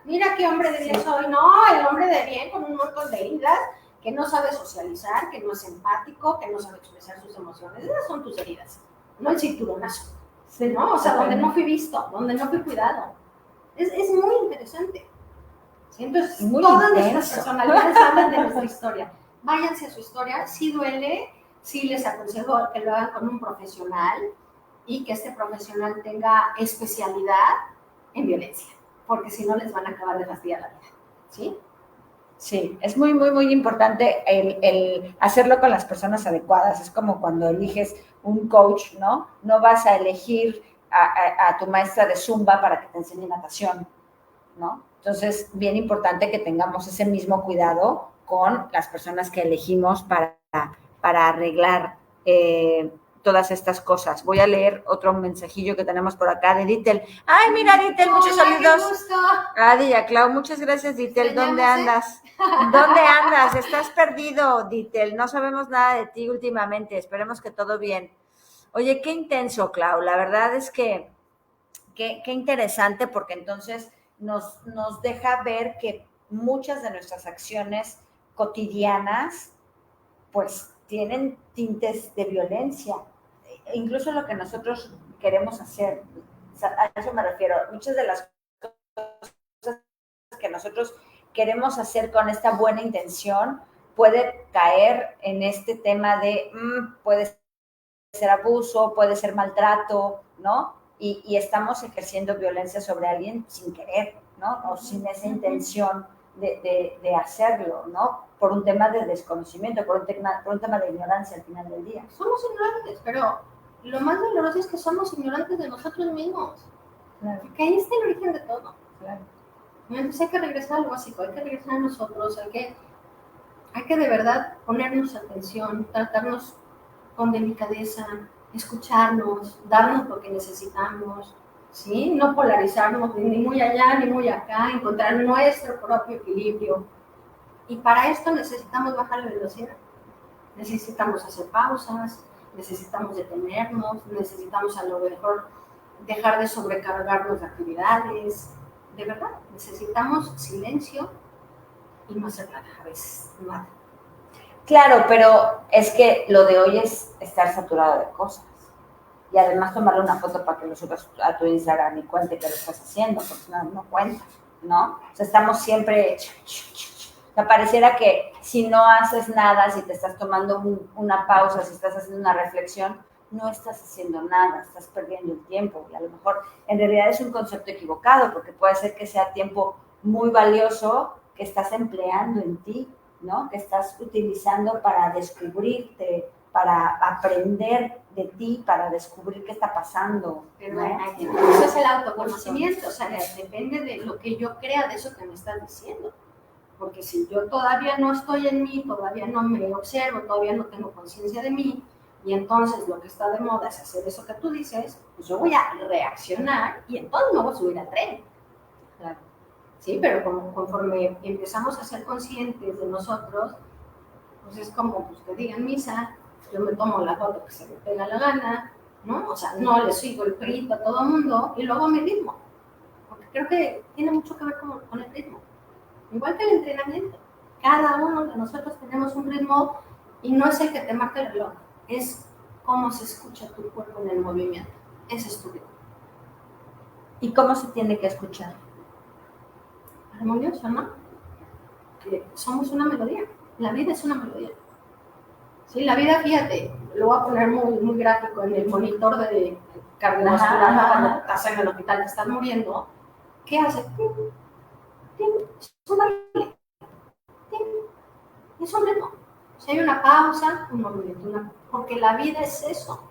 mira qué hombre de bien soy. No, el hombre de bien con un montón de heridas, que no sabe socializar, que no es empático, que no sabe expresar sus emociones. Esas son tus heridas, no el cinturonazo. Sí, ¿no? O sea, donde no fui visto, donde no fui cuidado. Es muy interesante. ¿Sí? Entonces, muy todas nuestras personalidades hablan de nuestra historia. Váyanse a su historia, sí duele, sí les aconsejo que lo hagan con un profesional y que este profesional tenga especialidad en violencia, porque si no les van a acabar de fastidiar la vida. ¿Sí? Sí, es muy, muy, muy importante el hacerlo con las personas adecuadas. Es como cuando eliges un coach, ¿no? No vas a elegir a tu maestra de Zumba para que te enseñe natación, ¿no? Entonces, bien importante que tengamos ese mismo cuidado con las personas que elegimos para arreglar todas estas cosas. Voy a leer otro mensajillo que tenemos por acá de Dittel. Ay, mira, Dittel, muchos saludos. Adi y Clau, muchas gracias, Dittel. ¿Dónde andas? ¿Dónde andas? Estás perdido, Dittel. No sabemos nada de ti últimamente. Esperemos que todo bien. Oye, qué intenso, Clau. La verdad es que qué interesante, porque entonces nos deja ver que muchas de nuestras acciones cotidianas pues tienen tintes de violencia. Incluso lo que nosotros queremos hacer, a eso me refiero, muchas de las cosas que nosotros queremos hacer con esta buena intención puede caer en este tema de, puede ser abuso, puede ser maltrato, ¿no? Y estamos ejerciendo violencia sobre alguien sin querer, ¿no? O sin esa intención de hacerlo, ¿no? Por un tema de desconocimiento, por un tema de ignorancia al final del día. Somos ignorantes, pero lo más doloroso es que somos ignorantes de nosotros mismos. Claro. Porque ahí está el origen de todo. Claro. Entonces hay que regresar al básico, hay que regresar a nosotros, hay que de verdad ponernos atención, tratarnos con delicadeza, escucharnos, darnos lo que necesitamos, ¿sí? No polarizarnos ni muy allá ni muy acá, encontrar nuestro propio equilibrio. Y para esto necesitamos bajar la velocidad, necesitamos hacer pausas, necesitamos detenernos, necesitamos a lo mejor dejar de sobrecargarnos de actividades. De verdad, necesitamos silencio y no hacer nada, a veces nada. Claro, pero es que lo de hoy es estar saturado de cosas. Y además tomarle una foto para que lo subas a tu Instagram y cuente que lo estás haciendo, porque no cuenta, ¿no? O sea, estamos siempre... O sea, pareciera que si no haces nada, si te estás tomando una pausa, si estás haciendo una reflexión, no estás haciendo nada, estás perdiendo el tiempo. Y a lo mejor en realidad es un concepto equivocado, porque puede ser que sea tiempo muy valioso que estás empleando en ti, ¿no? Que estás utilizando para descubrirte, para aprender de ti, para descubrir qué está pasando. Pero ¿no? Eso es el autoconocimiento, o sea, depende de lo que yo crea de eso que me estás diciendo. Porque si yo todavía no estoy en mí, todavía no me observo, todavía no tengo conciencia de mí, y entonces lo que está de moda es hacer eso que tú dices, pues yo voy a reaccionar y entonces me voy a subir al tren. Claro. Sí, pero conforme empezamos a ser conscientes de nosotros, pues es como pues, que digan misa, yo me tomo la foto que se me pega la gana, ¿no? O sea, no le sigo el frito a todo el mundo y luego mi ritmo, porque creo que tiene mucho que ver con el ritmo. Igual que el entrenamiento, cada uno de nosotros tenemos un ritmo y no es el que te marca el reloj, es cómo se escucha tu cuerpo en el movimiento, ese es tu ritmo. ¿Y cómo se tiene que escuchar? Armonioso, ¿no? Que somos una melodía, la vida es una melodía. Sí, la vida, fíjate, lo voy a poner muy gráfico en el monitor de cardiovascular, ¿no? Cuando estás en el hospital, te estás muriendo, ¿qué hace? Es un baile. Es un ritmo. Si hay una pausa, un movimiento, porque la vida es eso.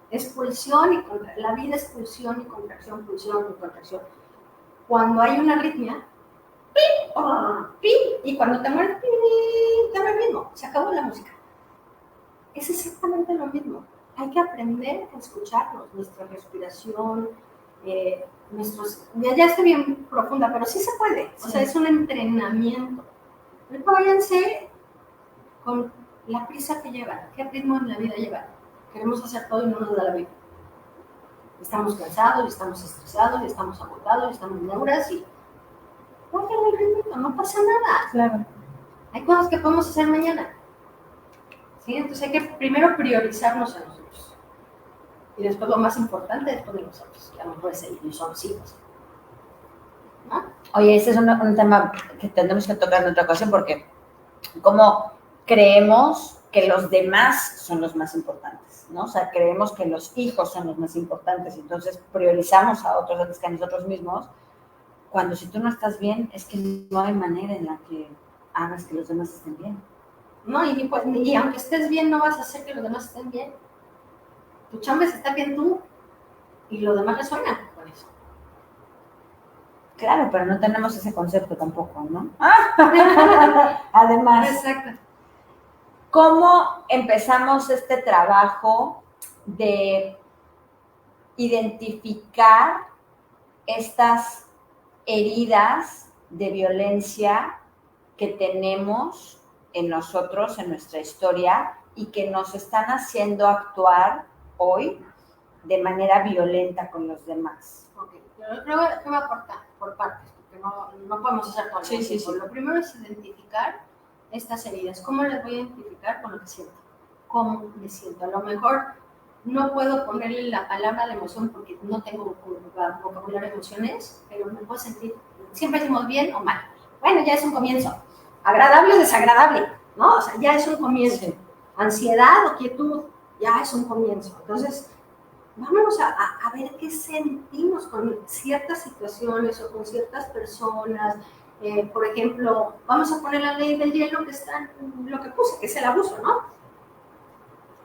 Es pulsión y contracción. La vida es pulsión y contracción, pulsión y contracción. Cuando hay una arritmia, ¡pim! ¡Oh! ¡Pim! Y cuando te mueres, ¡pim! Te lo mismo. Se acabó la música. Es exactamente lo mismo. Hay que aprender a escucharnos, nuestra respiración, ya estoy bien profunda, pero sí se puede. O sea, es un entrenamiento. Váyanse con la prisa que llevan, qué ritmo en la vida llevan. Queremos hacer todo y no nos da la vida. Estamos cansados, estamos estresados, estamos agotados, estamos neuras y oigan el ritmo, no pasa nada. Claro. Hay cosas que podemos hacer mañana. ¿Sí? Entonces hay que primero priorizarnos a nosotros. Y después lo más importante, después de nosotros, que a lo mejor es los hijos. ¿No? Oye, ese es un tema que tendremos que tocar en otra ocasión porque como creemos que los demás son los más importantes, ¿no? O sea, creemos que los hijos son los más importantes, entonces priorizamos a otros antes que a nosotros mismos, cuando si tú no estás bien, es que no hay manera en la que hagas que los demás estén bien. No, y aunque estés bien, no vas a hacer que los demás estén bien. Tu chamba es estar bien tú, y los demás resuenan con eso. Claro, pero no tenemos ese concepto tampoco, ¿no? Además, exacto. ¿Cómo empezamos este trabajo de identificar estas heridas de violencia que tenemos en nosotros, en nuestra historia, y que nos están haciendo actuar hoy de manera violenta con los demás? Ok, creo que va por partes, porque no podemos hacer todo. Sí. Lo primero es identificar estas heridas. ¿Cómo las voy a identificar? Con lo que siento. ¿Cómo me siento? A lo mejor no puedo ponerle la palabra a la emoción porque no tengo vocabulario de emociones, pero me puedo sentir, siempre decimos bien o mal. Bueno, ya es un comienzo. Agradable o desagradable, ¿no? O sea, ya es un comienzo. Sí. Ansiedad o quietud, ya es un comienzo. Entonces, vámonos a ver qué sentimos con ciertas situaciones o con ciertas personas. Por ejemplo, vamos a poner la ley del hielo que está en lo que puse, que es el abuso, ¿no?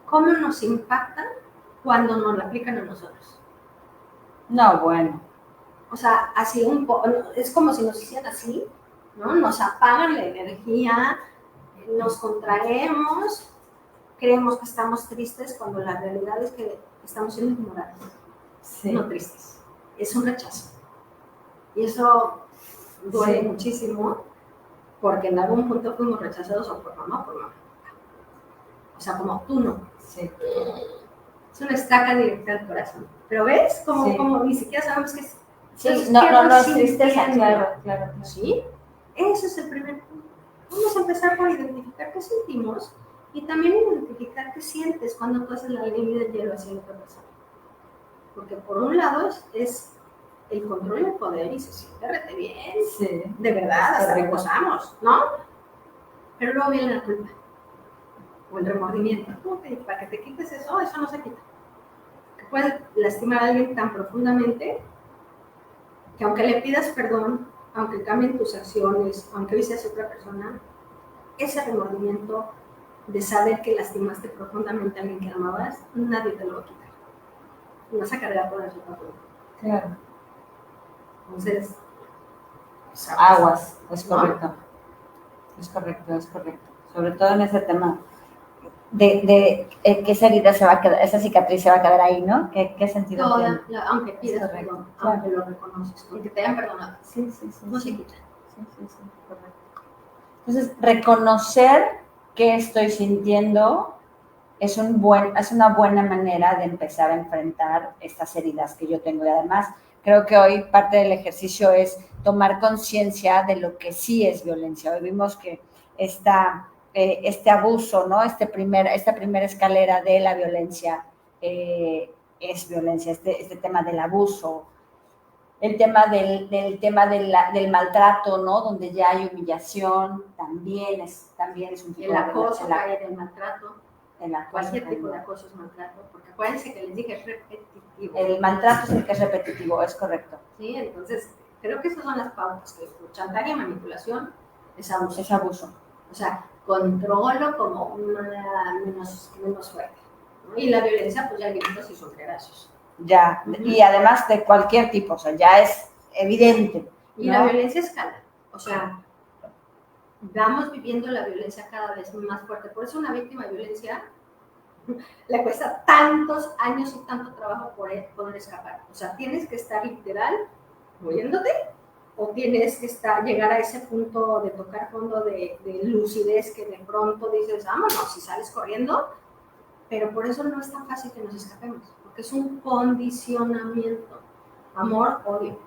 ¿Cómo nos impacta cuando nos la aplican a nosotros? No, bueno. O sea, así es como si nos hicieran así, ¿no? Nos apagan la energía, nos contraemos, creemos que estamos tristes cuando la realidad es que estamos siendo ignorantes, sí. No tristes. Es un rechazo. Y eso duele muchísimo porque en algún punto fuimos rechazados o por mamá o por mamá. O sea, como tú no. Sí. Es una estaca directa al corazón. Pero ¿ves? Como ni siquiera sabemos qué es. Sí, no es tristeza, claro. ¿Sí? Ese es el primer punto. Vamos a empezar por identificar qué sentimos y también identificar qué sientes cuando tú haces la ley del hielo hacia otra persona. Porque por un lado es el control y el poder y se siente rete bien. Sí. De verdad, hasta reposamos, ¿no? Pero luego viene la culpa o el remordimiento. Para que te quites eso no se quita. Que puedes lastimar a alguien tan profundamente que aunque le pidas perdón, aunque cambien tus acciones, aunque hoy seas otra persona, ese remordimiento de saber que lastimaste profundamente a alguien que amabas, nadie te lo va a quitar. Y vas a cargar con eso tampoco. Claro. Entonces, aguas, es correcto. ¿No? Es correcto. Sobre todo en ese tema de que esa herida se va a quedar, esa cicatriz se va a quedar ahí, ¿no? ¿Qué sentido tiene? Aunque pidas perdón, aunque lo reconoces, aunque te hayan perdonado. Sí. No se quita. Sí, correcto. Entonces, reconocer qué estoy sintiendo es una buena manera de empezar a enfrentar estas heridas que yo tengo. Y además, creo que hoy parte del ejercicio es tomar conciencia de lo que sí es violencia. Hoy vimos que este abuso, ¿no? Esta primera escalera de la violencia es violencia, este tema del abuso, el tema del maltrato, ¿no? Donde ya hay humillación, también es un tipo de acoso, cae en el maltrato. Cualquier tipo de acoso es maltrato, porque acuérdense que les dije es repetitivo. El maltrato es el que es repetitivo, es correcto. Sí, entonces creo que esas son las pautas, que chantaje y manipulación es abuso. Es abuso. O sea, controlo como una menos fuerte, ¿no? Y la violencia, pues ya gritos y son pedazos. Ya, y además de cualquier tipo, o sea, ya es evidente. Y ¿no? La violencia escala, o sea, vamos viviendo la violencia cada vez más fuerte. Por eso una víctima de violencia le cuesta tantos años y tanto trabajo poder escapar. O sea, tienes que estar literal muriéndote o tienes que llegar a ese punto de tocar fondo de lucidez que de pronto dices, vámonos, si sales corriendo. Pero por eso no es tan fácil que nos escapemos, porque es un condicionamiento. Amor, odio.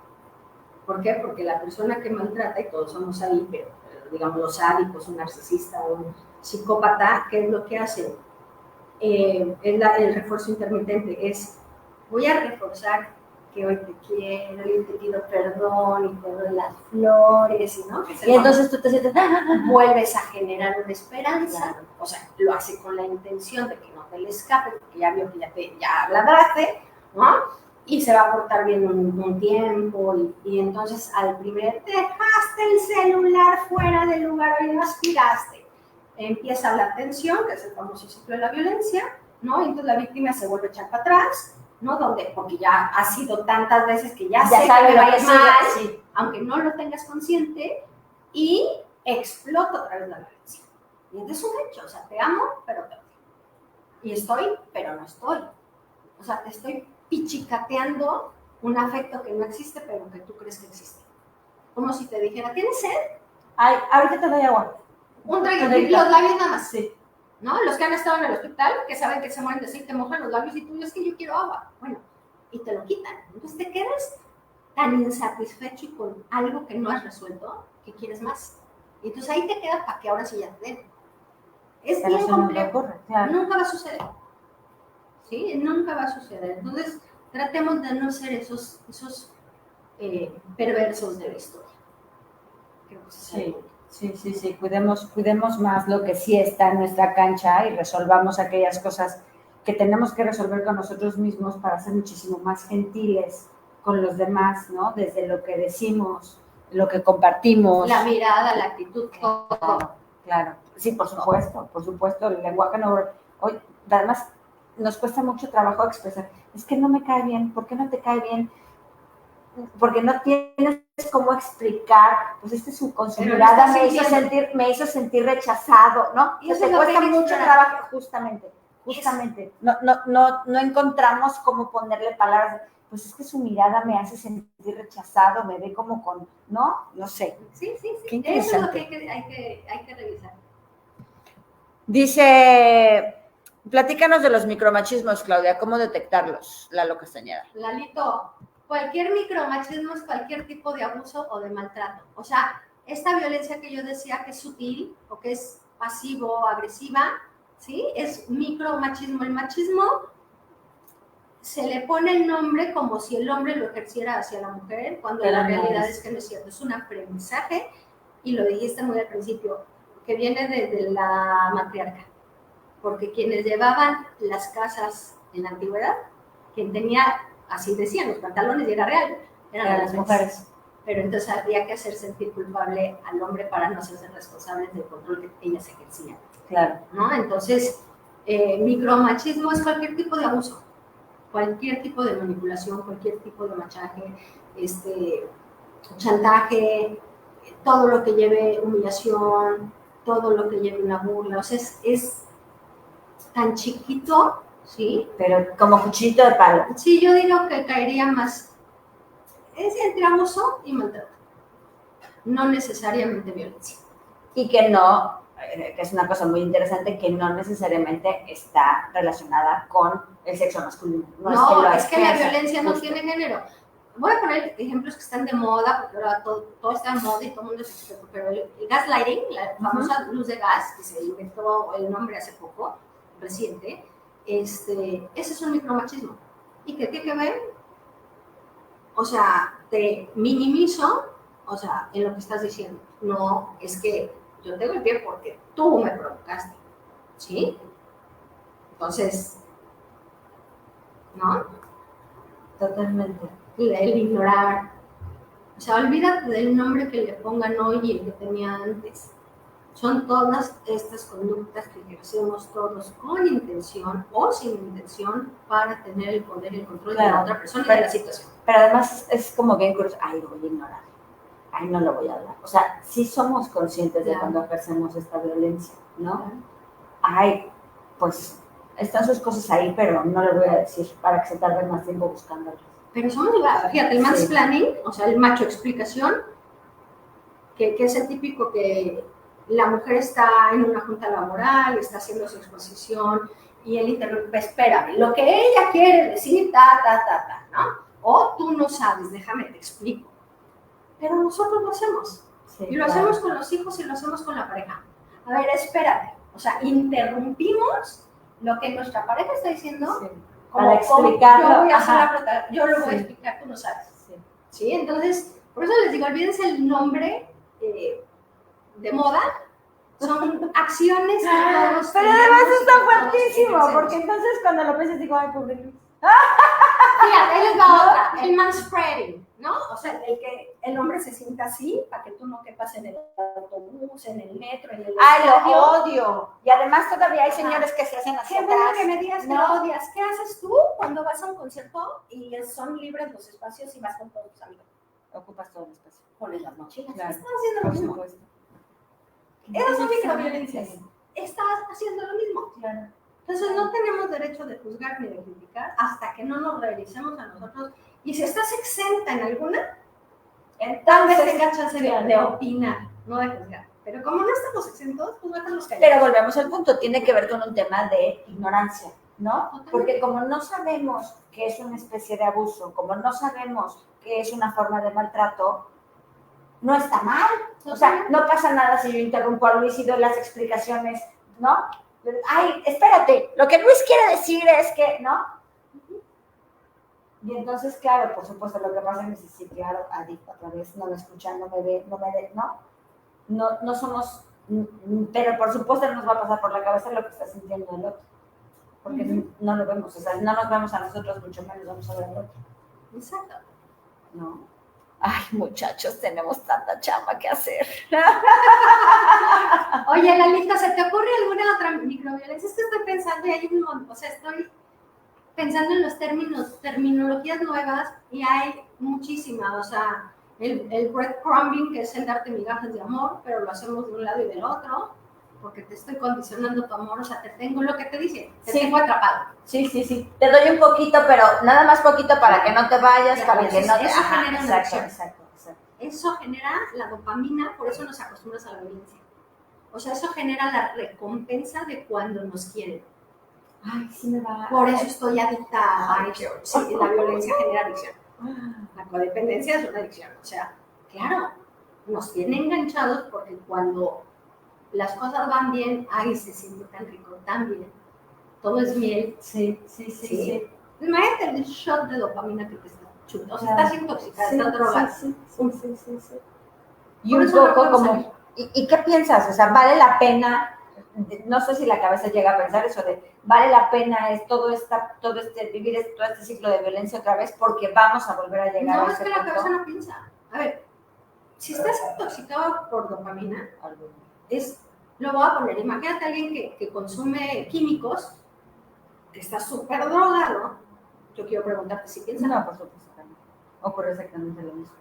¿Por qué? Porque la persona que maltrata, y todos somos ahí, pero digamos los sádicos, un narcisista, un psicópata, ¿qué es lo que hace? El refuerzo intermitente es, voy a reforzar que hoy te quiero y te pido perdón y te doy las flores, ¿no? Y entonces tú te sientes, vuelves a generar una esperanza, claro. O sea, lo hace con la intención de que no te le escape, porque ya vio que ya ladraste, ¿no? Y se va a portar bien un tiempo, y entonces al primer, dejaste el celular fuera del lugar y lo aspiraste. Empieza la tensión, que es el famoso ciclo de la violencia, ¿no? Y entonces la víctima se vuelve a echar para atrás, ¿no? Porque ya ha sido tantas veces que ya sé sabe que lo que mal, sí. Aunque no lo tengas consciente, y explota otra vez la violencia. Y entonces es un hecho, o sea, te amo, pero te odio. Y estoy, pero no estoy. O sea, te estoy pichicateando un afecto que no existe, pero que tú crees que existe. Como si te dijera, ¿tienes sed? Ay, ahorita te doy agua. Un traguito, los labios nada más. Sí. ¿no? Los que han estado en el hospital, que saben que se mueren de sed, te mojan los labios y tú dices que yo quiero agua. Bueno, y te lo quitan. Entonces te quedas tan insatisfecho y con algo que no has resuelto que quieres más. Y entonces ahí te quedas para que ahora sí ya te den. Es Pero bien eso no complejo. ocurre, claro. Nunca va a suceder. ¿Sí? Nunca va a suceder. Entonces, tratemos de no ser esos perversos de la historia. Creo que Sí. Cuidemos más lo que sí está en nuestra cancha y resolvamos aquellas cosas que tenemos que resolver con nosotros mismos para ser muchísimo más gentiles con los demás, ¿no? Desde lo que decimos, lo que compartimos. La mirada, la actitud, todo. Claro. Sí, por supuesto, el lenguaje no... Hoy, además, nos cuesta mucho trabajo expresar, es que no me cae bien, ¿por qué no te cae bien? Porque no tienes cómo explicar, pues con su mirada me hizo sentir rechazado, ¿no? Y eso te cuesta mucho trabajo, justamente. No encontramos cómo ponerle palabras, pues es que su mirada me hace sentir rechazado, me ve como con, ¿no? No sé. Sí. Qué interesante. Eso es lo que hay que revisar. Dice, platícanos de los micromachismos, Claudia, ¿cómo detectarlos? Lalo Castañeda. Lalito, cualquier micromachismo es cualquier tipo de abuso o de maltrato. O sea, esta violencia que yo decía que es sutil o que es pasivo, agresiva, ¿sí? Es micromachismo. El machismo se le pone el nombre como si el hombre lo ejerciera hacia la mujer, cuando la realidad es que no es cierto. Es un aprendizaje, y lo dijiste muy al principio, que viene desde la matriarca. Porque quienes llevaban las casas en la antigüedad, quien tenía, así decían, los pantalones y era real, eran las mujeres. Pero entonces había que hacer sentir culpable al hombre para no hacerse responsables del control que ellas ejercían. Claro. ¿No? Entonces, micromachismo es cualquier tipo de abuso, cualquier tipo de manipulación, cualquier tipo de machaje, chantaje, todo lo que lleve humillación, todo lo que lleve una burla. O sea, es tan chiquito, ¿sí? Pero como cuchillito de palo. Sí, yo digo que caería más entre abuso y maltrato, no necesariamente violencia. Y que no, que es una cosa muy interesante, que no necesariamente está relacionada con el sexo masculino. No, es que la violencia no tiene género. Voy a poner ejemplos que están de moda, porque ahora todo está de moda y todo el mundo se explica, pero el gaslighting, la famosa luz de gas, que se inventó el nombre hace poco, reciente, ese es un micromachismo. ¿Y qué tiene que ver? O sea, te minimizo, o sea, en lo que estás diciendo. No, es que yo tengo el pie porque tú me provocaste, ¿sí? Entonces, ¿no? Totalmente. El ignorar. O sea, olvídate del nombre que le pongan hoy y el que tenía antes. Son todas estas conductas que ejercemos todos con intención o sin intención para tener el poder y el control de la otra persona y de la situación. Pero además es como bien curioso, ay, lo voy a ignorar, ay, no lo voy a hablar. O sea, sí somos conscientes de cuando ejercemos esta violencia, ¿no? Ay, pues están sus cosas ahí, pero no le voy a decir para que se tarde más tiempo buscándolas. Pero somos igual, fíjate, el mansplaining, o sea, el macho explicación, que es el típico que la mujer está en una junta laboral, está haciendo su exposición y él interrumpe, espérame, lo que ella quiere decir, ¿no? O tú no sabes, déjame te explico. Pero nosotros lo hacemos. Sí, y lo hacemos con los hijos y lo hacemos con la pareja. A ver, espérate. O sea, interrumpimos lo que nuestra pareja está diciendo. Sí. Para explicarlo. Yo voy a hacer yo lo voy a explicar, tú no sabes. Sí. Entonces, por eso les digo, olvídense el nombre de moda. Son acciones que todos pero además está fuertísimo, porque entonces cuando lo piensas digo, ay, pobre Luis. Fíjate, ahí les va otra, el manspreading, ¿no? O sea, el que el hombre se sienta así para que tú no quepas en el autobús, en el metro, en el estadio. Lo odio. Y además todavía hay señores que se hacen así. Qué bueno que me digas que lo odias. ¿Qué haces tú cuando vas a un concierto y son libres los espacios y vas con todos tus amigos? Ocupas todo el espacio. Pones las mochilas. Claro. Estás haciendo lo mismo. Esas son microviolencias. Estás haciendo lo mismo. Claro. Entonces no tenemos derecho de juzgar ni de criticar hasta que no nos revisemos a nosotros. Y si estás exenta en alguna, tal vez tengas chance de opinar, no de juzgar. Pero como no estamos exentos, pues déjanos caer. Pero volvemos al punto, tiene que ver con un tema de ignorancia, ¿no? Totalmente. Porque como no sabemos qué es una especie de abuso, como no sabemos qué es una forma de maltrato, no está mal. O sea, no pasa nada si yo interrumpo a Luis y doy las explicaciones, ¿no? Ay, espérate, lo que Luis quiere decir es que, ¿no? Y entonces, claro, por supuesto, lo que pasa es que sí, claro, Adi, otra vez no me escuchan, no me ve, no somos, pero por supuesto no nos va a pasar por la cabeza lo que está sintiendo el otro, porque no lo vemos, o sea, no nos vemos a nosotros, mucho menos vamos a ver al otro. Exacto. ¿No? Ay, muchachos, tenemos tanta chamba que hacer. Oye, Lalita, ¿se te ocurre alguna otra microviolencia? Es que estoy pensando y hay un montón, o sea, estoy pensando en los terminologías nuevas y hay muchísimas, o sea, el breadcrumbing, que es el darte migajas de amor, pero lo hacemos de un lado y del otro, porque te estoy condicionando tu amor, o sea, te tengo lo que te dice, te tengo atrapado. Sí. Te doy un poquito, pero nada más poquito para que no te vayas, Ya, para que no te... Eso genera una adicción. Exacto. Eso genera la dopamina, por eso nos acostumbras a la violencia. O sea, eso genera la recompensa de cuando nos quieren. Ay, sí me va. Por eso estoy adicta a eso. Sí, la violencia genera adicción. La codependencia es una adicción. O sea, claro, nos tiene enganchados porque cuando las cosas van bien, ay, se siente tan rico, tan bien. Todo es miel. Sí. Imagínate el shot de dopamina que te está chutando. O sea, estás intoxicada, estás drogada. Sí. Y un poco como... ¿Y qué piensas? O sea, ¿vale la pena? No sé si la cabeza llega a pensar eso de ¿vale la pena es vivir todo este ciclo de violencia otra vez? Porque vamos a volver a llegar a ese punto. No, es que la cabeza no piensa. A ver, si estás intoxicado por dopamina, lo voy a poner, imagínate a alguien que consume químicos, que está súper drogado. Yo quiero preguntarte si piensas. No, por supuesto que no. Ocurre exactamente lo mismo.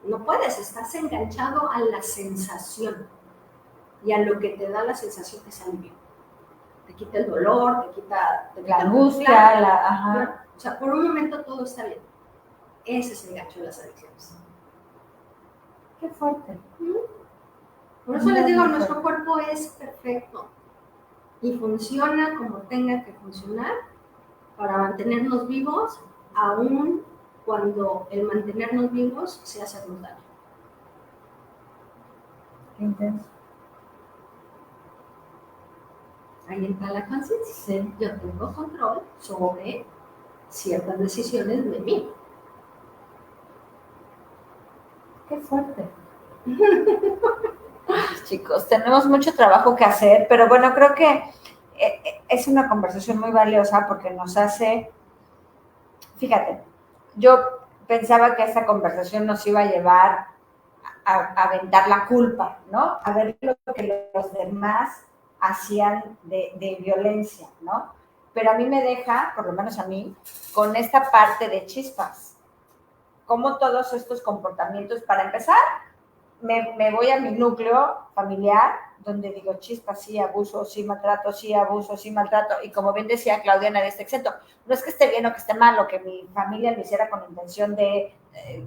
No puedes, estás enganchado a la sensación. Y a lo que te da la sensación es alivio. Te quita el dolor, te quita la angustia, ajá. O sea, por un momento todo está bien. Ese es el gancho de las adicciones. Qué fuerte. Por eso les digo, nuestro cuerpo es perfecto y funciona como tenga que funcionar para mantenernos vivos, aun cuando el mantenernos vivos sea hacernos daño. Qué intenso. Ahí está la conciencia. Sí. Yo tengo control sobre ciertas decisiones de mí. Qué fuerte. Chicos, tenemos mucho trabajo que hacer, pero bueno, creo que es una conversación muy valiosa porque nos hace, fíjate, yo pensaba que esta conversación nos iba a llevar a aventar la culpa, ¿no? A ver lo que los demás hacían de violencia, ¿no? Pero a mí me deja, por lo menos a mí, con esta parte de chispas. Como todos estos comportamientos, para empezar, me voy a mi núcleo familiar, donde digo chispas, sí, abuso, sí, maltrato, sí, abuso, sí, maltrato, y como bien decía Claudia, nadie está exento. No es que esté bien o que esté mal, o que mi familia lo hiciera con la intención de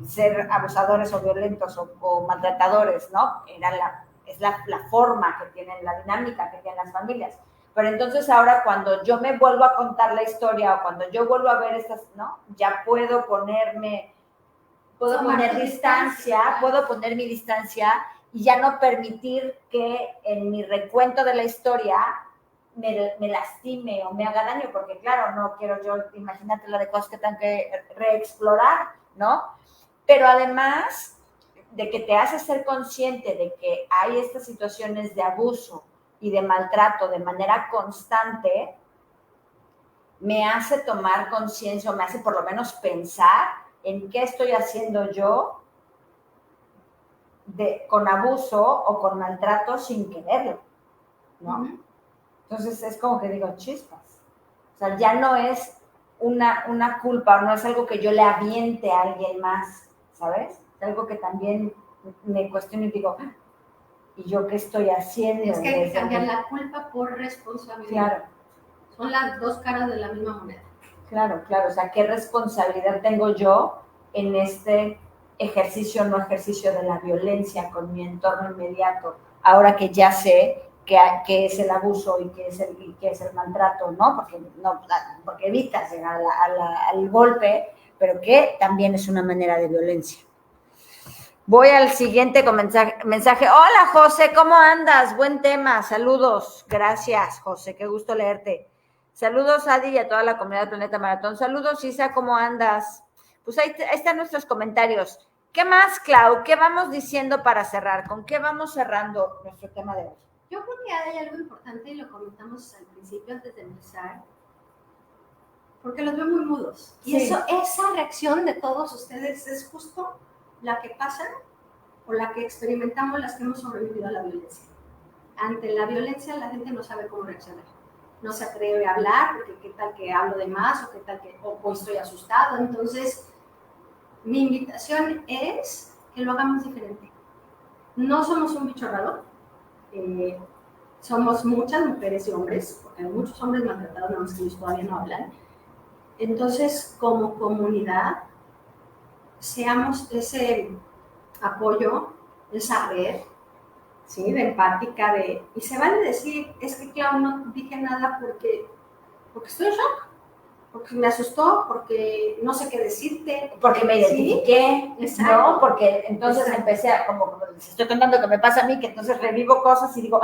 ser abusadores o violentos o maltratadores, ¿no? Es la forma que tienen, la dinámica que tienen las familias. Pero entonces ahora cuando yo me vuelvo a contar la historia o cuando yo vuelvo a ver estas, ¿no? Ya puedo poner mi distancia y ya no permitir que en mi recuento de la historia me lastime o me haga daño, porque claro, no quiero yo, imagínate la de cosas que tengo que reexplorar, ¿no? Pero además de que te hace ser consciente de que hay estas situaciones de abuso y de maltrato de manera constante, me hace tomar conciencia, o me hace por lo menos pensar en qué estoy haciendo yo con abuso o con maltrato sin quererlo, ¿no? Uh-huh. Entonces es como que digo, chispas. O sea, ya no es una culpa, no es algo que yo le aviente a alguien más, ¿sabes? Es algo que también me cuestiono y digo, ¿y yo qué estoy haciendo? Es que hay que cambiar la culpa por responsabilidad. Claro. Son las dos caras de la misma moneda. Claro, o sea, ¿qué responsabilidad tengo yo en este ejercicio o no ejercicio de la violencia con mi entorno inmediato ahora que ya sé que es el abuso y que es el maltrato, ¿no? Porque evitas llegar al golpe, pero que también es una manera de violencia. Voy al siguiente mensaje. Hola, José, ¿cómo andas? Buen tema, saludos. Gracias, José, qué gusto leerte. Saludos, Adi, y a toda la comunidad del Planeta Maratón. Saludos, Isa, ¿cómo andas? Pues ahí están nuestros comentarios. ¿Qué más, Clau? ¿Qué vamos diciendo para cerrar? ¿Con qué vamos cerrando nuestro tema de hoy? Yo creo que hay algo importante y lo comentamos al principio, antes de empezar, porque los veo muy mudos. Y Sí. esa reacción de todos ustedes es justo la que pasa o la que experimentamos las que hemos sobrevivido a la violencia. Ante la violencia la gente no sabe cómo reaccionar. No se atreve a hablar porque qué tal que hablo de más o qué tal que o estoy asustado. Entonces, mi invitación es que lo hagamos diferente. No somos un bicho raro. Somos muchas mujeres y hombres, porque hay muchos hombres maltratados, nada más que ellos todavía no hablan. Entonces, como comunidad, seamos ese apoyo, esa red, ¿sí? De empática, y se vale decir, es que Clau, no dije nada porque estoy en shock, porque me asustó, porque no sé qué decirte. Porque me identifiqué, ¿sí? ¿no? Porque entonces empecé a, como les estoy contando que me pasa a mí, que entonces revivo cosas y digo,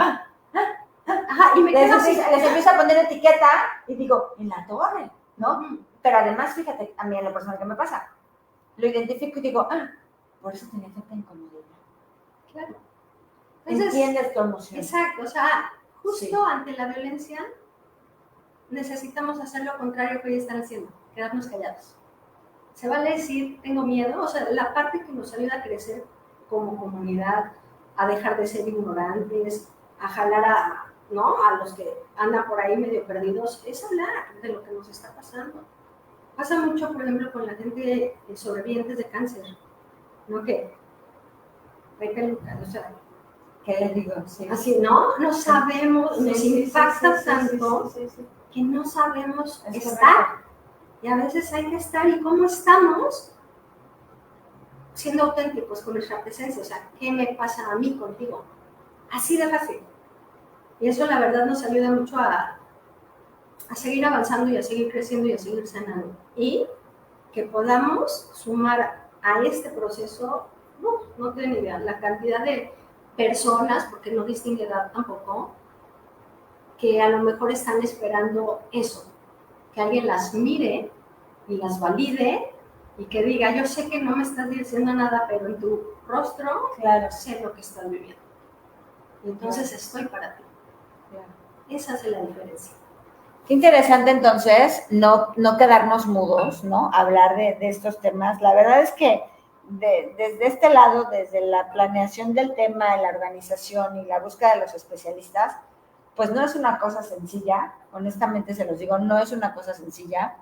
Ajá, y les empiezo a poner etiqueta y digo, en la torre, ¿no? Pero además, fíjate, a mí en lo personal que me pasa, lo identifico y digo, por eso tenía tanta incomodidad. Claro. Entonces, entiendes tu emoción. Exacto, o sea, justo ante la violencia necesitamos hacer lo contrario que ellos están haciendo, quedarnos callados. Se vale decir, tengo miedo, o sea, la parte que nos ayuda a crecer como comunidad, a dejar de ser ignorantes, a jalar a los que andan por ahí medio perdidos, es hablar de lo que nos está pasando. Pasa mucho, por ejemplo, con la gente sobrevivientes de cáncer, ¿no? Que o sea, ¿qué les digo? Sí. Así, ¿no? No sabemos, nos impacta tanto que no sabemos estar. Y a veces hay que estar, ¿y cómo estamos? Siendo auténticos con nuestra presencia, o sea, ¿qué me pasa a mí contigo? Así de fácil. Y eso la verdad nos ayuda mucho a seguir avanzando y a seguir creciendo y a seguir sanando. Y que podamos sumar a este proceso, no tienen idea, la cantidad de personas, porque no distingue edad tampoco, que a lo mejor están esperando eso, que alguien las mire y las valide y que diga, yo sé que no me estás diciendo nada, pero en tu rostro, claro, sé lo que estás viviendo. Y entonces estoy para ti. Claro. Esa es la diferencia. Qué interesante entonces no quedarnos mudos, ¿no? Hablar de estos temas. La verdad es que desde este lado, desde la planeación del tema, la organización y la búsqueda de los especialistas, pues no es una cosa sencilla, honestamente se los digo, no es una cosa sencilla.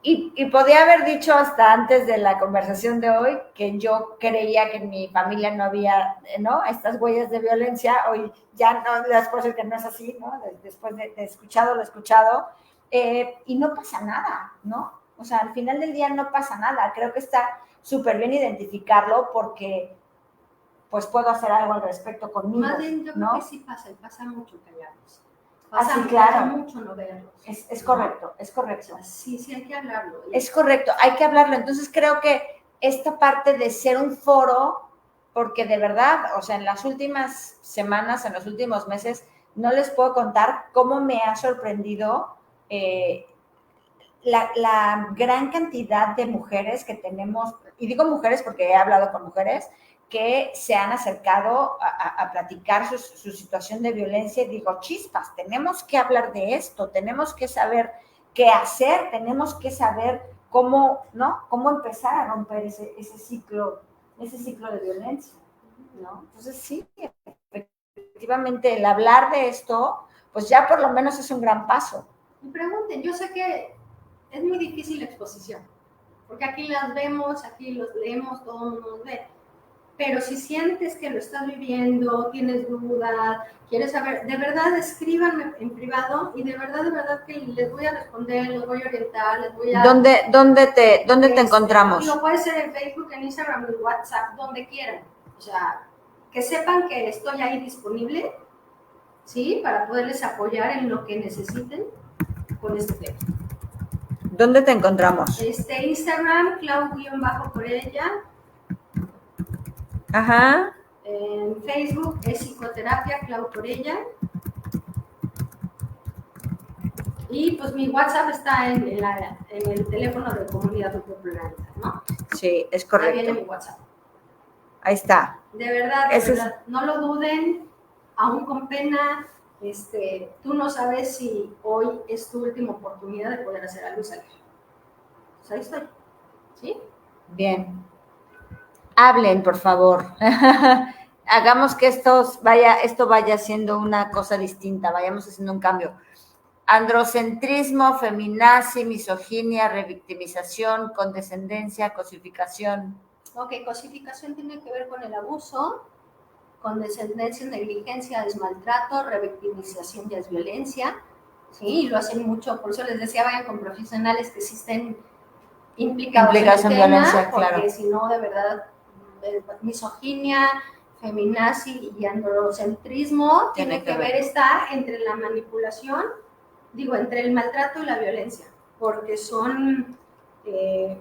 Y podía haber dicho hasta antes de la conversación de hoy que yo creía que en mi familia no había, ¿no? Estas huellas de violencia. Hoy ya no les puedo decir que no es así, ¿no? Después de escuchado lo escuchado. Y no pasa nada, ¿no? O sea, al final del día no pasa nada. Creo que está súper bien identificarlo porque pues puedo hacer algo al respecto conmigo. Más bien, yo creo que sí pasa, y pasa mucho callarnos. Pasa claro. mucho no verlos. Es correcto, es correcto. Sí, hay que hablarlo. Es correcto, hay que hablarlo. Entonces creo que esta parte de ser un foro, porque de verdad, o sea, en las últimas semanas, en los últimos meses, no les puedo contar cómo me ha sorprendido la gran cantidad de mujeres que tenemos, y digo mujeres porque he hablado con mujeres, que se han acercado a platicar su situación de violencia y digo, chispas, tenemos que hablar de esto, tenemos que saber qué hacer, tenemos que saber cómo, ¿no? Cómo empezar a romper ese ciclo de violencia, ¿no? Entonces sí, efectivamente, el hablar de esto, pues ya por lo menos es un gran paso. Y pregunten, yo sé que es muy difícil la exposición, porque aquí las vemos, aquí los leemos, todo el mundo nos ve. Pero si sientes que lo estás viviendo, tienes dudas, quieres saber, de verdad escríbanme en privado y de verdad que les voy a responder, les voy a orientar, les voy a... ¿Dónde te encontramos? Lo puede ser en Facebook, en Instagram, en WhatsApp, donde quieran. O sea, que sepan que estoy ahí disponible, ¿sí? Para poderles apoyar en lo que necesiten con este tema. ¿Dónde te encontramos? Instagram, Clau-Corella. Ajá. En Facebook es Psicoterapia Clau Corella. Y pues mi WhatsApp está en el teléfono de Comunidad Popular, ¿no? Sí, es correcto. Ahí viene mi WhatsApp. Ahí está. De verdad, no lo duden, aún con pena. Tú no sabes si hoy es tu última oportunidad de poder hacer algo y salir. Pues ahí estoy. ¿Sí? Bien. Hablen, por favor. Hagamos que esto vaya siendo una cosa distinta, vayamos haciendo un cambio. Androcentrismo, feminazi, misoginia, revictimización, condescendencia, cosificación. Ok, cosificación tiene que ver con el abuso, condescendencia, negligencia, es maltrato, revictimización ya es violencia, ¿sí? Y lo hacen mucho, por eso les decía, vayan con profesionales que sí estén implicados en el tema, violencia, porque claro. Si no, de verdad, misoginia, feminazi y androcentrismo tiene que ver está entre la manipulación, entre el maltrato y la violencia, porque son,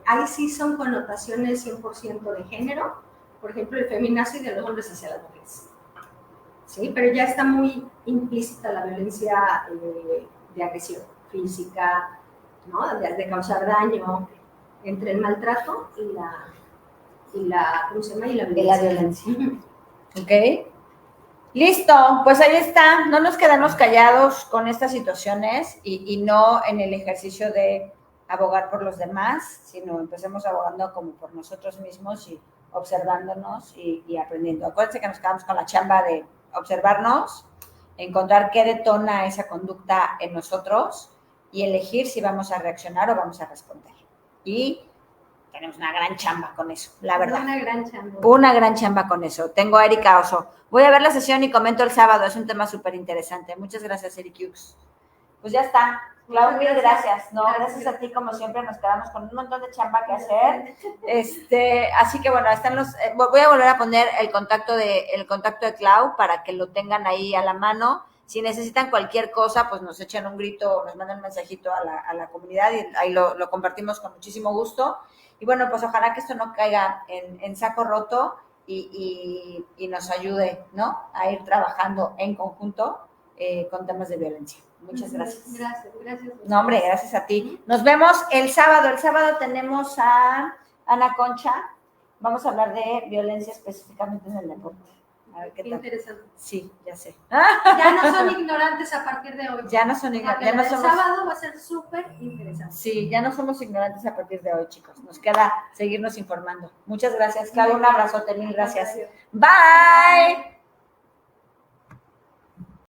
ahí sí son connotaciones 100% de género, por ejemplo, el feminazi de los hombres hacia las mujeres, ¿sí? Pero ya está muy implícita la violencia de agresión física, ¿no? De causar daño, entre el maltrato y la ¿cómo se llama? Y la violencia. Ok. Listo, pues ahí está. No nos quedamos callados con estas situaciones y no en el ejercicio de abogar por los demás, sino empecemos abogando como por nosotros mismos y observándonos y aprendiendo. Acuérdense que nos quedamos con la chamba de observarnos, encontrar qué detona esa conducta en nosotros y elegir si vamos a reaccionar o vamos a responder. Y tenemos una gran chamba con eso, la verdad. Una gran chamba. Una gran chamba con eso. Tengo a Erika Oso. Voy a ver la sesión y comento el sábado. Es un tema súper interesante. Muchas gracias, Erika Hughes. Pues ya está. Clau, mil gracias. No, gracias a ti, como siempre, nos quedamos con un montón de chamba que hacer. Así que bueno, están los. Voy a volver a poner el contacto de Clau para que lo tengan ahí a la mano. Si necesitan cualquier cosa, pues nos echan un grito o nos mandan un mensajito a la comunidad y ahí lo compartimos con muchísimo gusto. Y bueno, pues ojalá que esto no caiga en saco roto y nos ayude, ¿no? A ir trabajando en conjunto con temas de violencia. Muchas gracias. Gracias. No, hombre, gracias a ti. Nos vemos el sábado. El sábado tenemos a Ana Concha. Vamos a hablar de violencia específicamente en el deporte. A ver qué tal. Interesante. Sí, ya sé. Ya no son ignorantes a partir de hoy. Ya no son ignorantes. El sábado va a ser súper interesante. Sí, ya no somos ignorantes a partir de hoy, chicos. Nos queda seguirnos informando. Muchas gracias, Clau. Un abrazote, mil gracias. Bye.